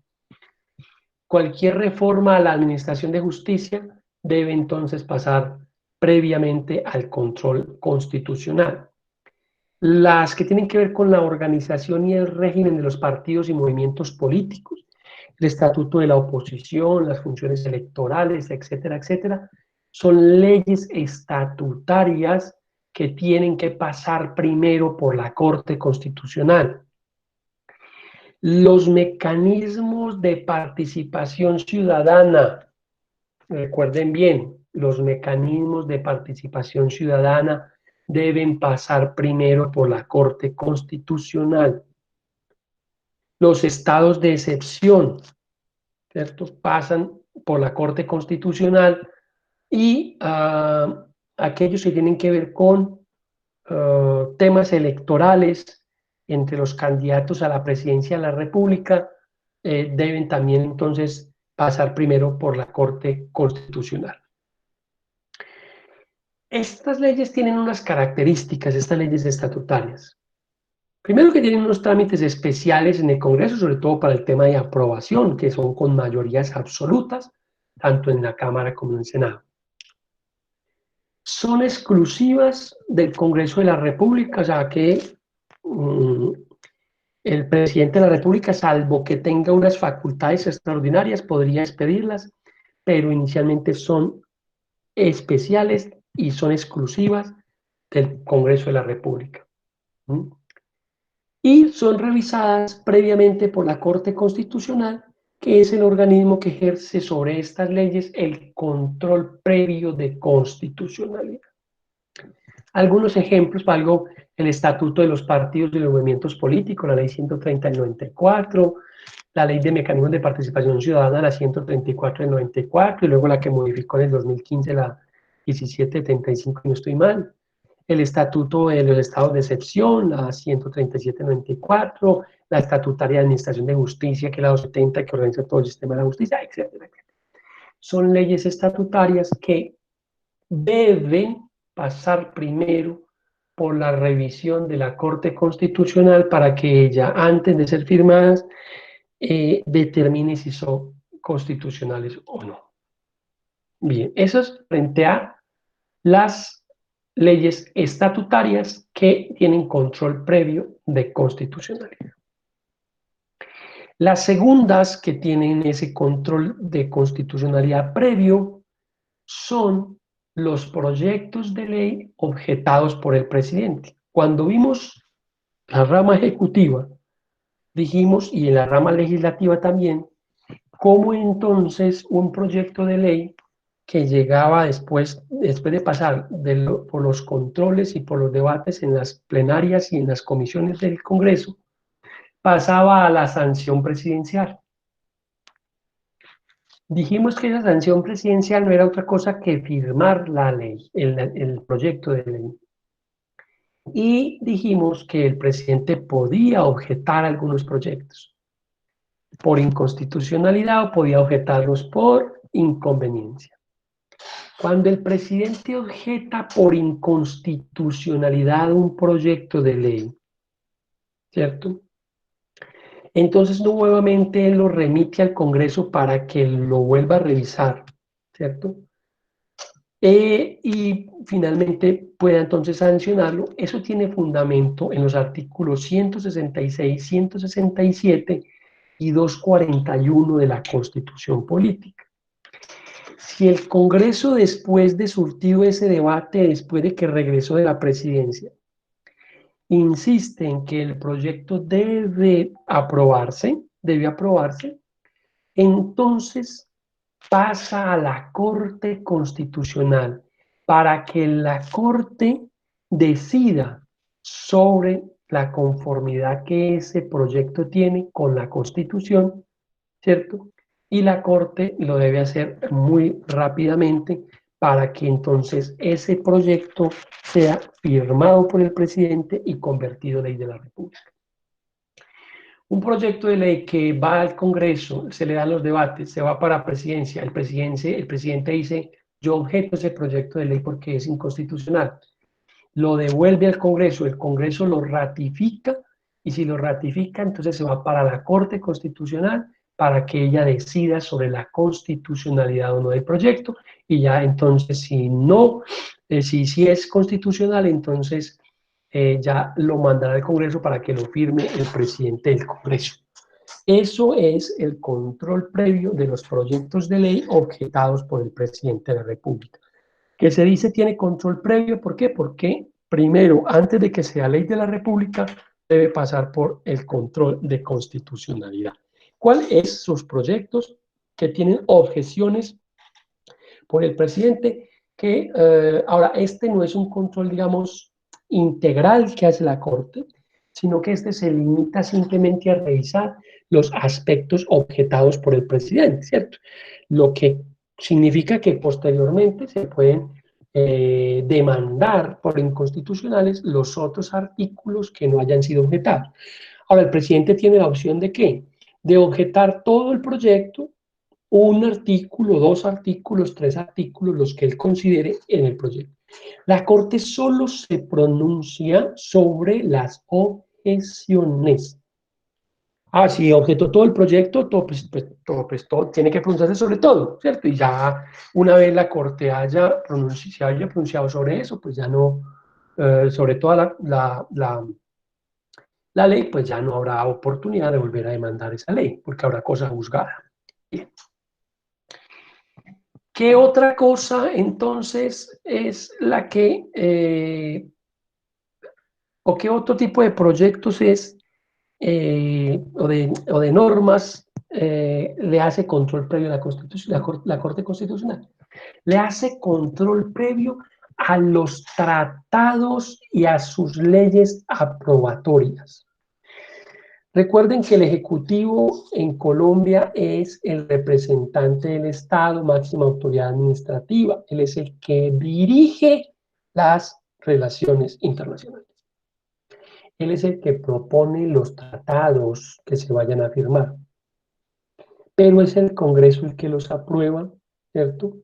Cualquier reforma a la administración de justicia debe entonces pasar previamente al control constitucional. las que tienen que ver con la organización y el régimen de los partidos y movimientos políticos, el estatuto de la oposición, las funciones electorales, etcétera, etcétera, son leyes estatutarias que tienen que pasar primero por la Corte Constitucional. Los mecanismos de participación ciudadana, recuerden bien, los mecanismos de participación ciudadana deben pasar primero por la Corte Constitucional. Los estados de excepción, ¿cierto?, pasan por la Corte Constitucional y aquellos que tienen que ver con temas electorales entre los candidatos a la presidencia de la República deben también entonces pasar primero por la Corte Constitucional. Estas leyes tienen unas características, estas leyes estatutarias. Primero, que tienen unos trámites especiales en el Congreso, sobre todo para el tema de aprobación, que son con mayorías absolutas, tanto en la Cámara como en el Senado. Son exclusivas del Congreso de la República, o sea que el presidente de la República, salvo que tenga unas facultades extraordinarias, podría expedirlas, pero inicialmente son especiales y son exclusivas del Congreso de la República. Y son revisadas previamente por la Corte Constitucional, que es el organismo que ejerce sobre estas leyes el control previo de constitucionalidad. Algunos ejemplos, algo, el Estatuto de los Partidos y los Movimientos Políticos, la Ley 130 del 94, la Ley de Mecanismos de Participación Ciudadana, la 134 del 94, y luego la que modificó en el 2015, la 1775, no estoy mal. El Estatuto de los Estados de Excepción, la 137-94, la Estatutaria de Administración de Justicia, que es la 270, que organiza todo el sistema de la justicia, etcétera, etcétera. Son leyes estatutarias que deben pasar primero por la revisión de la Corte Constitucional para que ella, antes de ser firmadas, determine si son constitucionales o no. Bien, eso es frente a las leyes estatutarias que tienen control previo de constitucionalidad. Las segundas que tienen ese control de constitucionalidad previo son los proyectos de ley objetados por el presidente. Cuando vimos la rama ejecutiva, dijimos, y en la rama legislativa también, cómo entonces un proyecto de ley que llegaba después de pasar por los controles y por los debates en las plenarias y en las comisiones del Congreso, pasaba a la sanción presidencial. Dijimos que esa sanción presidencial no era otra cosa que firmar la ley, el proyecto de ley. Y dijimos que el presidente podía objetar algunos proyectos por inconstitucionalidad o podía objetarlos por inconveniencia. Cuando el presidente objeta por inconstitucionalidad un proyecto de ley, ¿cierto?, entonces nuevamente él lo remite al Congreso para que lo vuelva a revisar, ¿cierto? Y finalmente pueda entonces sancionarlo. Eso tiene fundamento en los artículos 166, 167 y 241 de la Constitución Política. Si el Congreso, después de surtido ese debate, después de que regresó de la presidencia, insiste en que el proyecto debe aprobarse, entonces pasa a la Corte Constitucional para que la Corte decida sobre la conformidad que ese proyecto tiene con la Constitución, ¿cierto? Y la Corte lo debe hacer muy rápidamente para que entonces ese proyecto sea firmado por el presidente y convertido en ley de la República. Un proyecto de ley que va al Congreso, se le dan los debates, se va para presidencia, el presidente dice, yo objeto ese proyecto de ley porque es inconstitucional. Lo devuelve al Congreso, el Congreso lo ratifica, y si lo ratifica, entonces se va para la Corte Constitucional para que ella decida sobre la constitucionalidad o no del proyecto, y ya entonces si no, si es constitucional, entonces ya lo mandará al Congreso para que lo firme el presidente del Congreso. Eso es el control previo de los proyectos de ley objetados por el presidente de la República. Que se dice tiene control previo, ¿por qué? Porque primero, antes de que sea ley de la República, debe pasar por el control de constitucionalidad. ¿Cuáles son sus proyectos que tienen objeciones por el presidente? Que ahora, este no es un control, digamos, integral que hace la Corte, sino que este se limita simplemente a revisar los aspectos objetados por el presidente, ¿cierto? Lo que significa que posteriormente se pueden demandar por inconstitucionales los otros artículos que no hayan sido objetados. Ahora, el presidente tiene la opción de ¿qué? De objetar todo el proyecto, un artículo, dos artículos, tres artículos, los que él considere en el proyecto. La Corte solo se pronuncia sobre las objeciones. Si objetó todo el proyecto, todo tiene que pronunciarse sobre todo, ¿cierto? Y ya una vez la Corte se haya pronunciado sobre eso, pues ya no, sobre toda la ley, pues ya no habrá oportunidad de volver a demandar esa ley, porque habrá cosa juzgada. Bien. ¿Qué otra cosa entonces es la que, o qué otro tipo de proyectos es, o de normas le hace control previo a la Constitución, la Corte Constitucional? Le hace control previo a los tratados y a sus leyes aprobatorias. Recuerden que el Ejecutivo en Colombia es el representante del Estado, máxima autoridad administrativa. Él es el que dirige las relaciones internacionales. Él es el que propone los tratados que se vayan a firmar. Pero es el Congreso el que los aprueba, ¿cierto?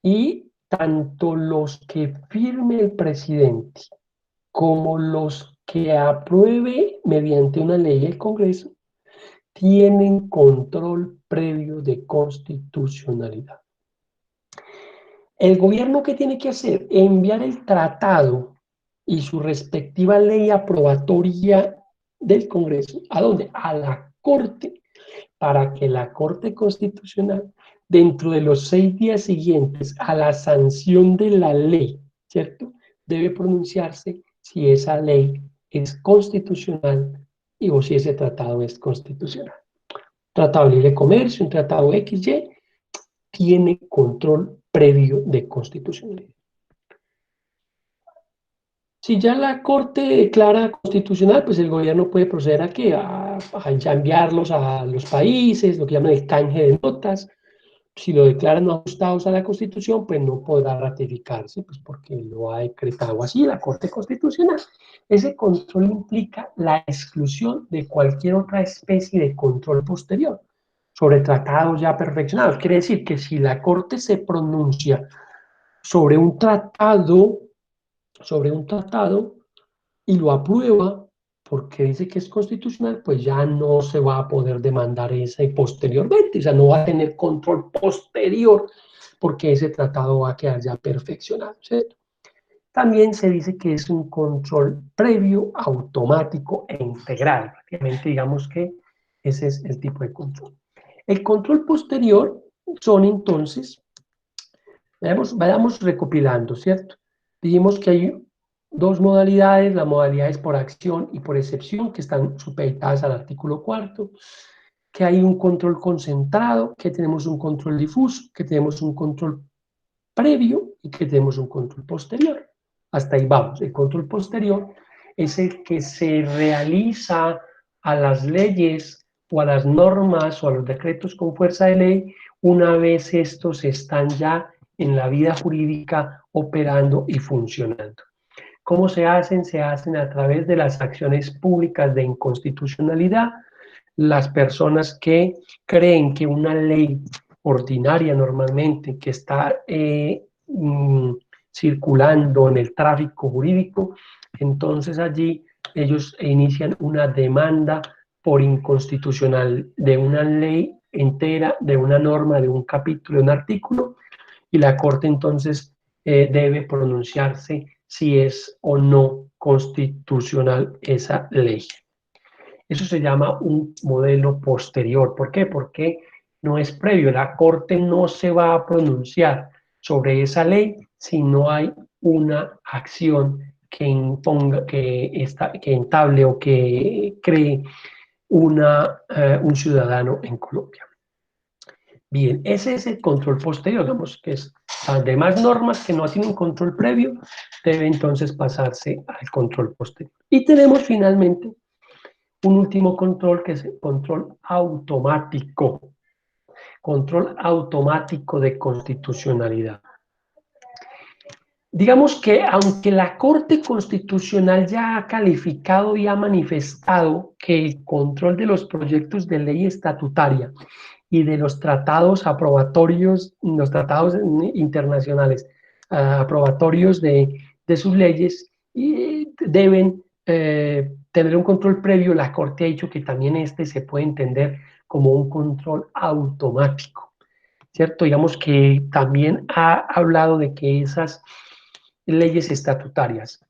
Y tanto los que firme el presidente como los que apruebe mediante una ley el Congreso tienen control previo de constitucionalidad. El gobierno, ¿qué tiene que hacer? Enviar el tratado y su respectiva ley aprobatoria del Congreso. ¿A dónde? A la Corte, para que la Corte Constitucional, dentro de los 6 días siguientes a la sanción de la ley, ¿cierto?, debe pronunciarse si esa ley es constitucional o si ese tratado es constitucional. Tratado de libre comercio, un tratado XY, tiene control previo de constitucionalidad. Si ya la Corte declara constitucional, pues el gobierno puede proceder a ¿qué? A ya enviarlos a los países, lo que llaman el canje de notas. Si lo declaran no ajustados a la Constitución, pues no podrá ratificarse, pues porque lo ha decretado así la Corte Constitucional. Ese control implica la exclusión de cualquier otra especie de control posterior sobre tratados ya perfeccionados. Quiere decir que si la Corte se pronuncia sobre un tratado y lo aprueba porque dice que es constitucional, pues ya no se va a poder demandar esa y posteriormente, o sea, no va a tener control posterior porque ese tratado va a quedar ya perfeccionado, ¿cierto? También se dice que es un control previo, automático e integral. Prácticamente digamos que ese es el tipo de control. El control posterior son entonces, vayamos recopilando, ¿cierto? Dijimos que hay dos modalidades, las modalidades por acción y por excepción, que están supeditadas al artículo 4, que hay un control concentrado, que tenemos un control difuso, que tenemos un control previo y que tenemos un control posterior. Hasta ahí vamos. El control posterior es el que se realiza a las leyes o a las normas o a los decretos con fuerza de ley una vez estos están ya en la vida jurídica operando y funcionando. ¿Cómo se hacen? Se hacen a través de las acciones públicas de inconstitucionalidad. Las personas que creen que una ley ordinaria normalmente que está circulando en el tráfico jurídico, entonces allí ellos inician una demanda por inconstitucional de una ley entera, de una norma, de un capítulo, de un artículo, y la Corte entonces debe pronunciarse si es o no constitucional esa ley. Eso se llama un modelo posterior. ¿Por qué? Porque no es previo. La Corte no se va a pronunciar sobre esa ley si no hay una acción que imponga, que entable o que cree un ciudadano en Colombia. Bien, ese es el control posterior, digamos que es las demás normas que no tienen un control previo, debe entonces pasarse al control posterior. Y tenemos finalmente un último control que es el control automático de constitucionalidad. Digamos que aunque la Corte Constitucional ya ha calificado y ha manifestado que el control de los proyectos de ley estatutaria y de los tratados aprobatorios, los tratados internacionales aprobatorios de sus leyes, y deben tener un control previo, la Corte ha dicho que también este se puede entender como un control automático, ¿cierto? Digamos que también ha hablado de que esas leyes estatutarias,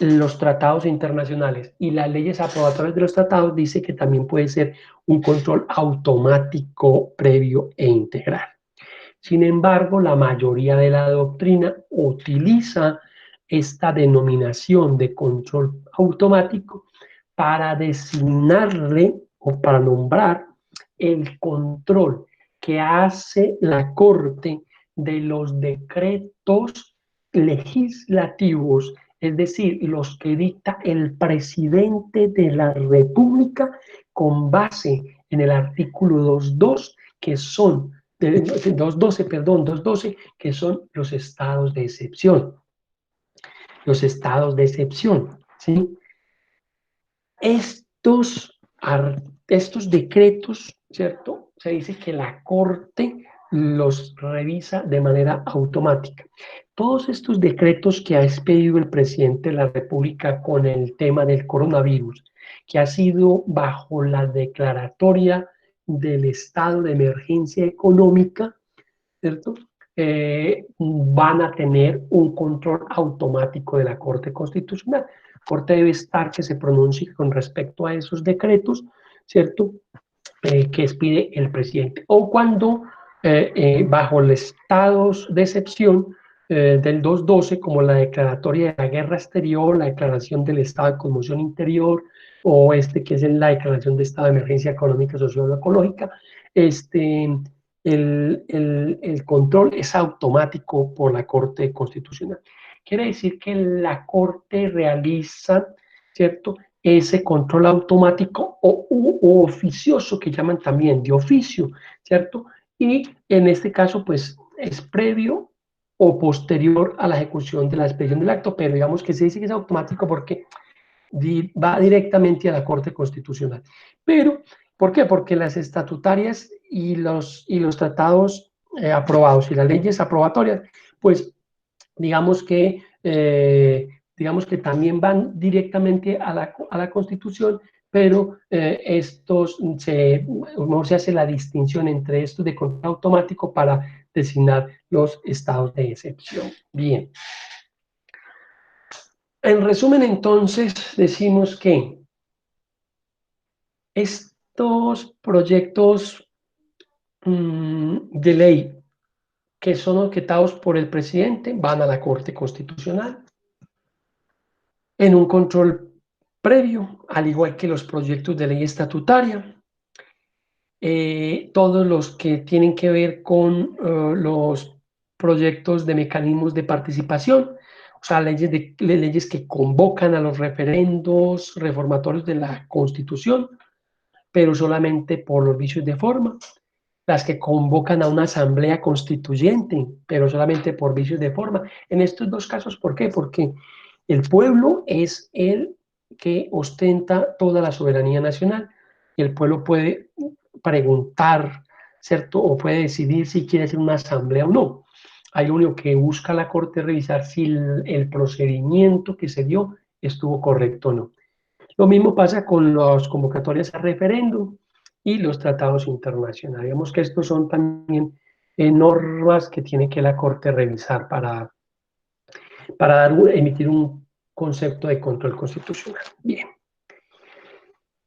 los tratados internacionales y las leyes aprobatorias de los tratados, dice que también puede ser un control automático, previo e integral. Sin embargo, la mayoría de la doctrina utiliza esta denominación de control automático para designarle o para nombrar el control que hace la Corte de los decretos legislativos, es decir, los que dicta el presidente de la República con base en el artículo 2.2, que son 212, que son los estados de excepción. Los estados de excepción, ¿sí? Estos decretos, ¿cierto? Se dice que la Corte los revisa de manera automática. Todos estos decretos que ha expedido el presidente de la República con el tema del coronavirus, que ha sido bajo la declaratoria del estado de emergencia económica, ¿cierto? Van a tener un control automático de la Corte Constitucional. La Corte debe estar que se pronuncie con respecto a esos decretos, ¿cierto? Que expide el presidente. O cuando, bajo los estados de excepción del 212, como la declaratoria de la guerra exterior, la declaración del estado de conmoción interior, o que es la declaración de estado de emergencia económica, social o ecológica, el control es automático por la Corte Constitucional. Quiere decir que la Corte realiza, ¿cierto?, ese control automático o oficioso, que llaman también de oficio, ¿cierto? Y en este caso, pues, es previo o posterior a la ejecución de la expedición del acto, pero digamos que se dice que es automático porque va directamente a la Corte Constitucional. Pero, ¿por qué? Porque las estatutarias y los tratados aprobados y las leyes aprobatorias, pues, digamos que también van directamente a la Constitución, pero no se hace la distinción entre estos de control automático para designar los estados de excepción. Bien. En resumen, entonces, decimos que estos proyectos de ley que son objetados por el presidente van a la Corte Constitucional en un control previo, al igual que los proyectos de ley estatutaria. Todos los que tienen que ver con los proyectos de mecanismos de participación, o sea, leyes que convocan a los referendos reformatorios de la Constitución, pero solamente por los vicios de forma, las que convocan a una asamblea constituyente, pero solamente por vicios de forma. En estos dos casos, ¿por qué? Porque el pueblo es el que ostenta toda la soberanía nacional y el pueblo puede preguntar, ¿cierto? O puede decidir si quiere hacer una asamblea o no. Hay lo único que busca la Corte revisar si el procedimiento que se dio estuvo correcto o no. Lo mismo pasa con las convocatorias a referéndum y los tratados internacionales. Digamos que estos son también normas que tiene que la Corte revisar para emitir un concepto de control constitucional. Bien.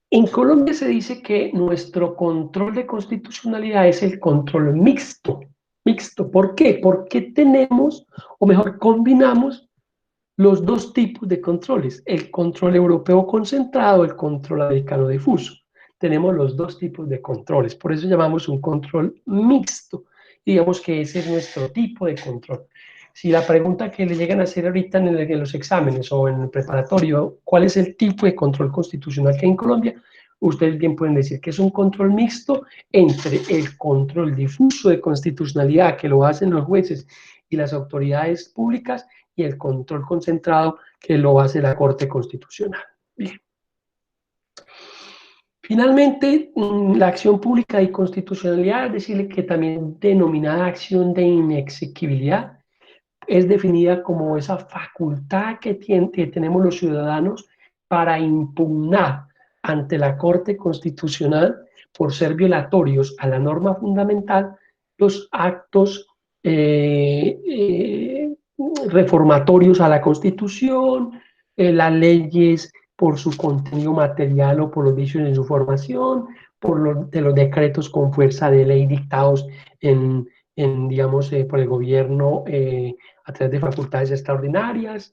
En Colombia se dice que nuestro control de constitucionalidad es el control mixto. Mixto, ¿por qué? Porque tenemos, o mejor, combinamos los dos tipos de controles, el control europeo concentrado, el control americano difuso. Tenemos los dos tipos de controles, por eso llamamos un control mixto. Digamos que ese es nuestro tipo de control. Si la pregunta que le llegan a hacer ahorita en los exámenes o en el preparatorio, ¿cuál es el tipo de control constitucional que hay en Colombia? Ustedes bien pueden decir que es un control mixto entre el control difuso de constitucionalidad que lo hacen los jueces y las autoridades públicas y el control concentrado que lo hace la Corte Constitucional. Bien. Finalmente, la acción pública y constitucionalidad, es decir, que también denominada acción de inexequibilidad, es definida como esa facultad que tenemos los ciudadanos para impugnar ante la Corte Constitucional por ser violatorios a la norma fundamental los actos reformatorios a la Constitución, las leyes por su contenido material o por los vicios en su formación, de los decretos con fuerza de ley dictados digamos, por el gobierno a través de facultades extraordinarias,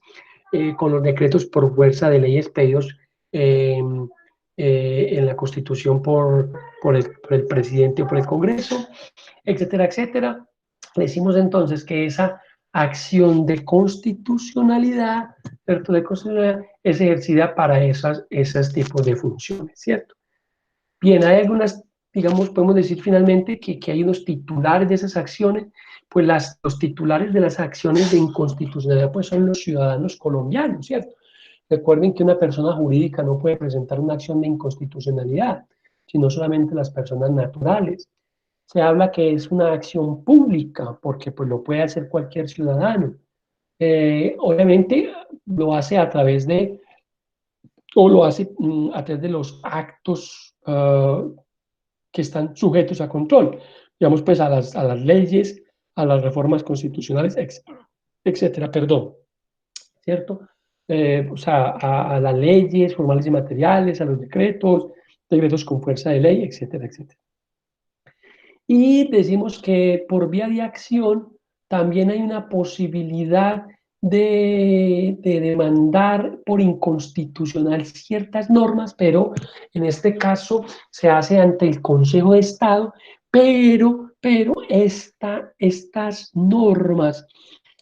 con los decretos por fuerza de ley expedidos en la Constitución por el presidente o por el Congreso, etcétera, etcétera. Decimos entonces que esa acción de constitucionalidad, ¿cierto? De constitucionalidad es ejercida para esos tipos de funciones, ¿cierto? Bien, hay algunas, digamos, podemos decir finalmente que hay unos titulares de esas acciones, pues los titulares de las acciones de inconstitucionalidad pues son los ciudadanos colombianos, ¿cierto? Recuerden que una persona jurídica no puede presentar una acción de inconstitucionalidad, sino solamente las personas naturales. Se habla que es una acción pública, porque pues lo puede hacer cualquier ciudadano. Obviamente lo hace a través de, o lo hace a través de los actos que están sujetos a control, digamos pues a las leyes, a las reformas constitucionales, etcétera, perdón, ¿cierto? O sea, a las leyes formales y materiales, a los decretos, decretos con fuerza de ley, etcétera, etcétera. Y decimos que por vía de acción también hay una posibilidad de demandar por inconstitucional ciertas normas, pero en este caso se hace ante el Consejo de Estado, pero estas normas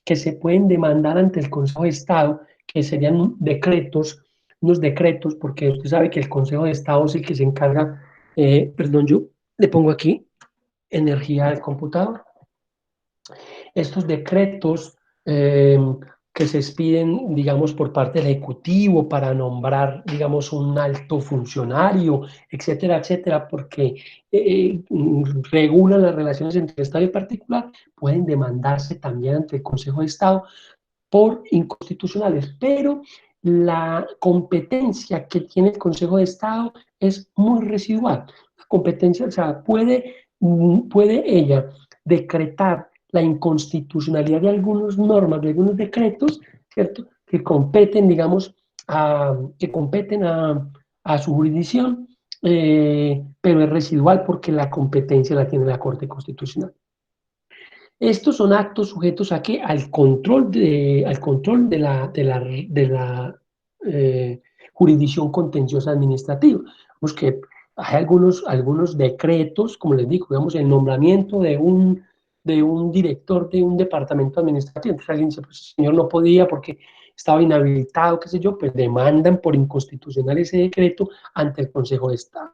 que se pueden demandar ante el Consejo de Estado, que serían decretos, unos decretos, porque usted sabe que el Consejo de Estado es el que se encarga, perdón, yo le pongo aquí, energía del computador. Estos decretos que se expiden, digamos, por parte del Ejecutivo para nombrar, digamos, un alto funcionario, etcétera, etcétera, porque regulan las relaciones entre Estado y particular, pueden demandarse también ante el Consejo de Estado por inconstitucionales, pero la competencia que tiene el Consejo de Estado es muy residual. La competencia, o sea, puede ella decretar la inconstitucionalidad de algunas normas, de algunos decretos, ¿cierto? Que competen, digamos, a su jurisdicción, pero es residual porque la competencia la tiene la Corte Constitucional. Estos son actos sujetos a ¿qué? Al control de la jurisdicción contenciosa administrativa. Vemos que hay algunos decretos, como les digo, digamos, el nombramiento de un director de un departamento administrativo. Entonces alguien dice, pues el señor no podía porque estaba inhabilitado, qué sé yo, pues demandan por inconstitucional ese decreto ante el Consejo de Estado.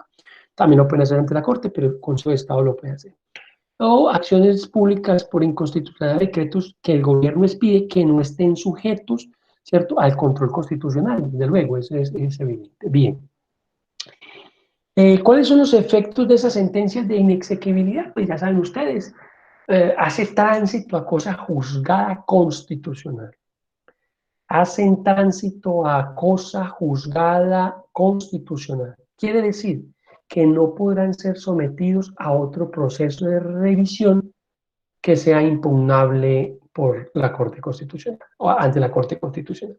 También lo pueden hacer ante la Corte, pero el Consejo de Estado lo puede hacer. O acciones públicas por inconstitucionalidad de decretos que el gobierno expide que no estén sujetos, ¿cierto?, al control constitucional. Desde luego, eso es evidente. Bien. ¿Cuáles son los efectos de esas sentencias de inexequibilidad? Pues ya saben ustedes, hace tránsito a cosa juzgada constitucional. Hacen tránsito a cosa juzgada constitucional. Quiere decir que no podrán ser sometidos a otro proceso de revisión que sea impugnable por la Corte Constitucional o ante la Corte Constitucional.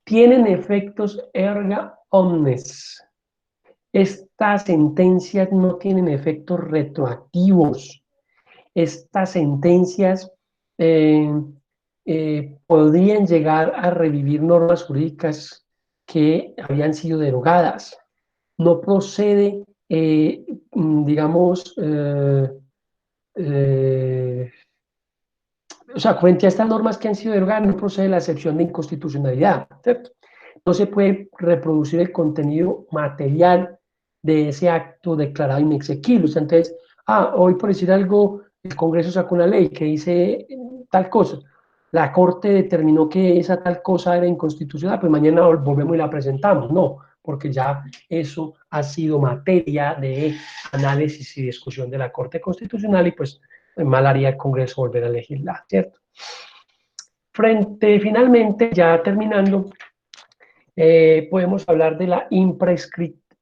tienen efectos erga omnes. Estas sentencias no tienen efectos retroactivos. Estas sentencias podrían llegar a revivir normas jurídicas que habían sido derogadas. No procede, digamos, o sea, frente a estas normas que han sido derogadas, no procede la excepción de inconstitucionalidad, ¿cierto? No se puede reproducir el contenido material de ese acto declarado inexequible. O sea, entonces, hoy por decir algo, el Congreso sacó una ley que dice tal cosa. La Corte determinó que esa tal cosa era inconstitucional, pues mañana volvemos y la presentamos. No, porque ya eso ha sido materia de análisis y discusión de la Corte Constitucional y pues mal haría el Congreso volver a legislar, ¿cierto? Finalmente, ya terminando, podemos hablar de la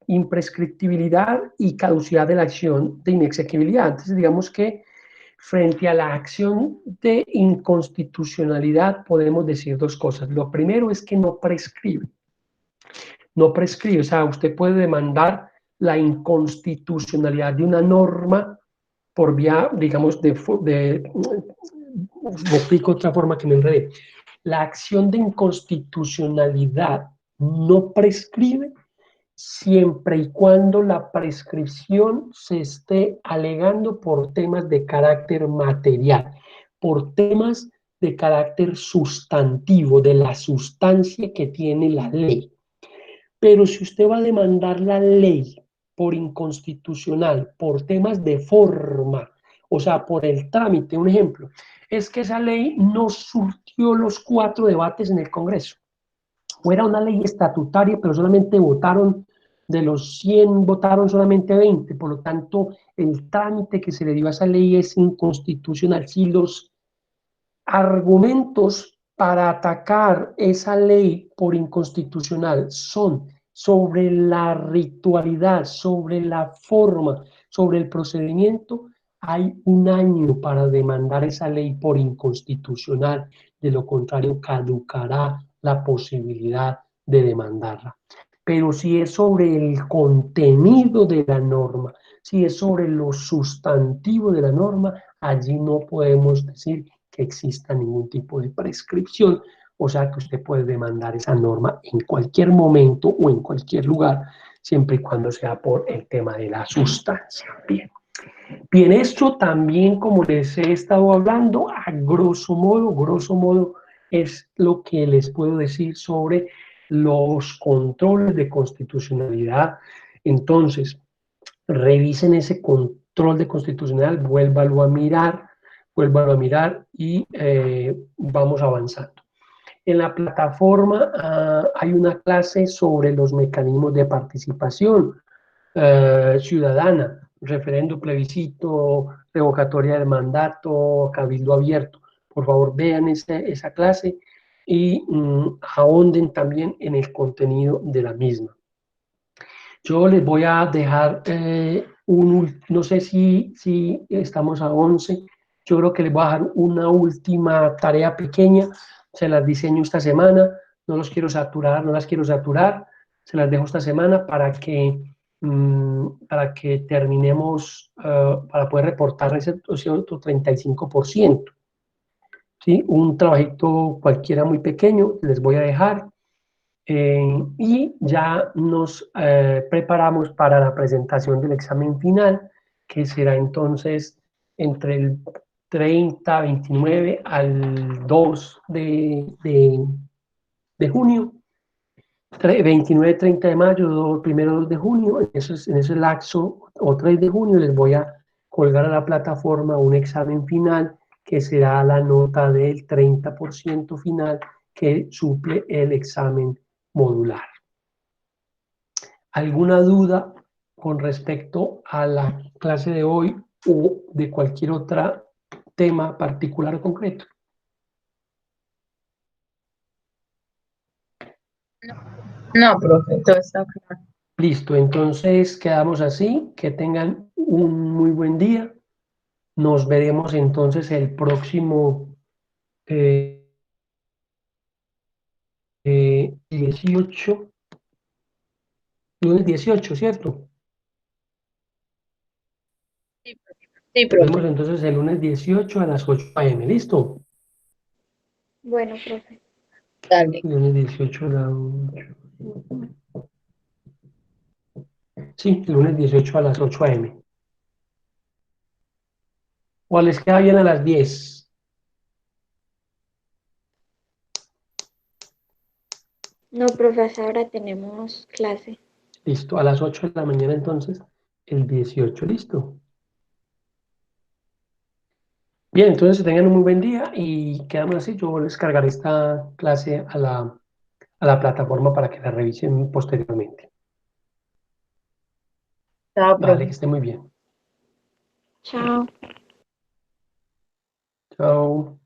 imprescriptibilidad y caducidad de la acción de inexequibilidad. Entonces, digamos que frente a la acción de inconstitucionalidad podemos decir dos cosas. Lo primero es que no prescribe. No prescribe, o sea, usted puede demandar la inconstitucionalidad de una norma por vía, digamos, lo explico de otra forma que me enredé. La acción de inconstitucionalidad no prescribe siempre y cuando la prescripción se esté alegando por temas de carácter material, por temas de carácter sustantivo, de la sustancia que tiene la ley. Pero si usted va a demandar la ley por inconstitucional, por temas de forma, o sea, por el trámite, un ejemplo, es que esa ley no surtió los 4 debates en el Congreso. O era una ley estatutaria, pero solamente votaron, de los 100 votaron solamente 20, por lo tanto, el trámite que se le dio a esa ley es inconstitucional. Si los argumentos para atacar esa ley por inconstitucional son sobre la ritualidad, sobre la forma, sobre el procedimiento, hay un año para demandar esa ley por inconstitucional. De lo contrario, caducará la posibilidad de demandarla. Pero si es sobre el contenido de la norma, si es sobre lo sustantivo de la norma, allí no podemos decir que exista ningún tipo de prescripción, o sea que usted puede demandar esa norma en cualquier momento o en cualquier lugar, siempre y cuando sea por el tema de la sustancia. Bien. Bien, esto también, como les he estado hablando, a grosso modo, es lo que les puedo decir sobre los controles de constitucionalidad. Entonces, revisen ese control de constitucional, vuélvalo a mirar y vamos avanzando. En la plataforma hay una clase sobre los mecanismos de participación ciudadana, referendo, plebiscito, revocatoria del mandato, cabildo abierto. Por favor, vean esa clase y ahonden también en el contenido de la misma. Yo les voy a dejar no sé si estamos a 11, yo creo que les voy a dejar una última tarea pequeña, se las diseño esta semana, no las quiero saturar, se las dejo esta semana para que terminemos, para poder reportar ese otro 35%. ¿Sí? Un trabajito cualquiera muy pequeño, les voy a dejar. Y ya nos preparamos para la presentación del examen final, que será entonces entre el 29 al 2 de junio, 29-30 de mayo, 1-2 de junio, en ese lapso, o 3 de junio, les voy a colgar a la plataforma un examen final que será la nota del 30% final que suple el examen modular. ¿Alguna duda con respecto a la clase de hoy o de cualquier otro tema particular o concreto? No, profe, todo está claro. Listo, entonces quedamos así, que tengan un muy buen día. Nos veremos entonces el próximo 18, lunes 18, ¿cierto? Sí, Nos vemos profe. entonces el lunes 18 a las 8 a.m., ¿listo? Bueno, profe. Dale. Lunes 18 a las 8. Sí, el lunes 18 a las 8 a.m. ¿O les queda bien a las 10? No, profe, hasta ahora tenemos clase. Listo, a las 8 de la mañana entonces, el 18, listo. Bien, entonces tengan un muy buen día y quedamos así. Yo les cargaré esta clase a la plataforma para que la revisen posteriormente. Chao, Vale, que profe. esté muy bien. Chao. Chao.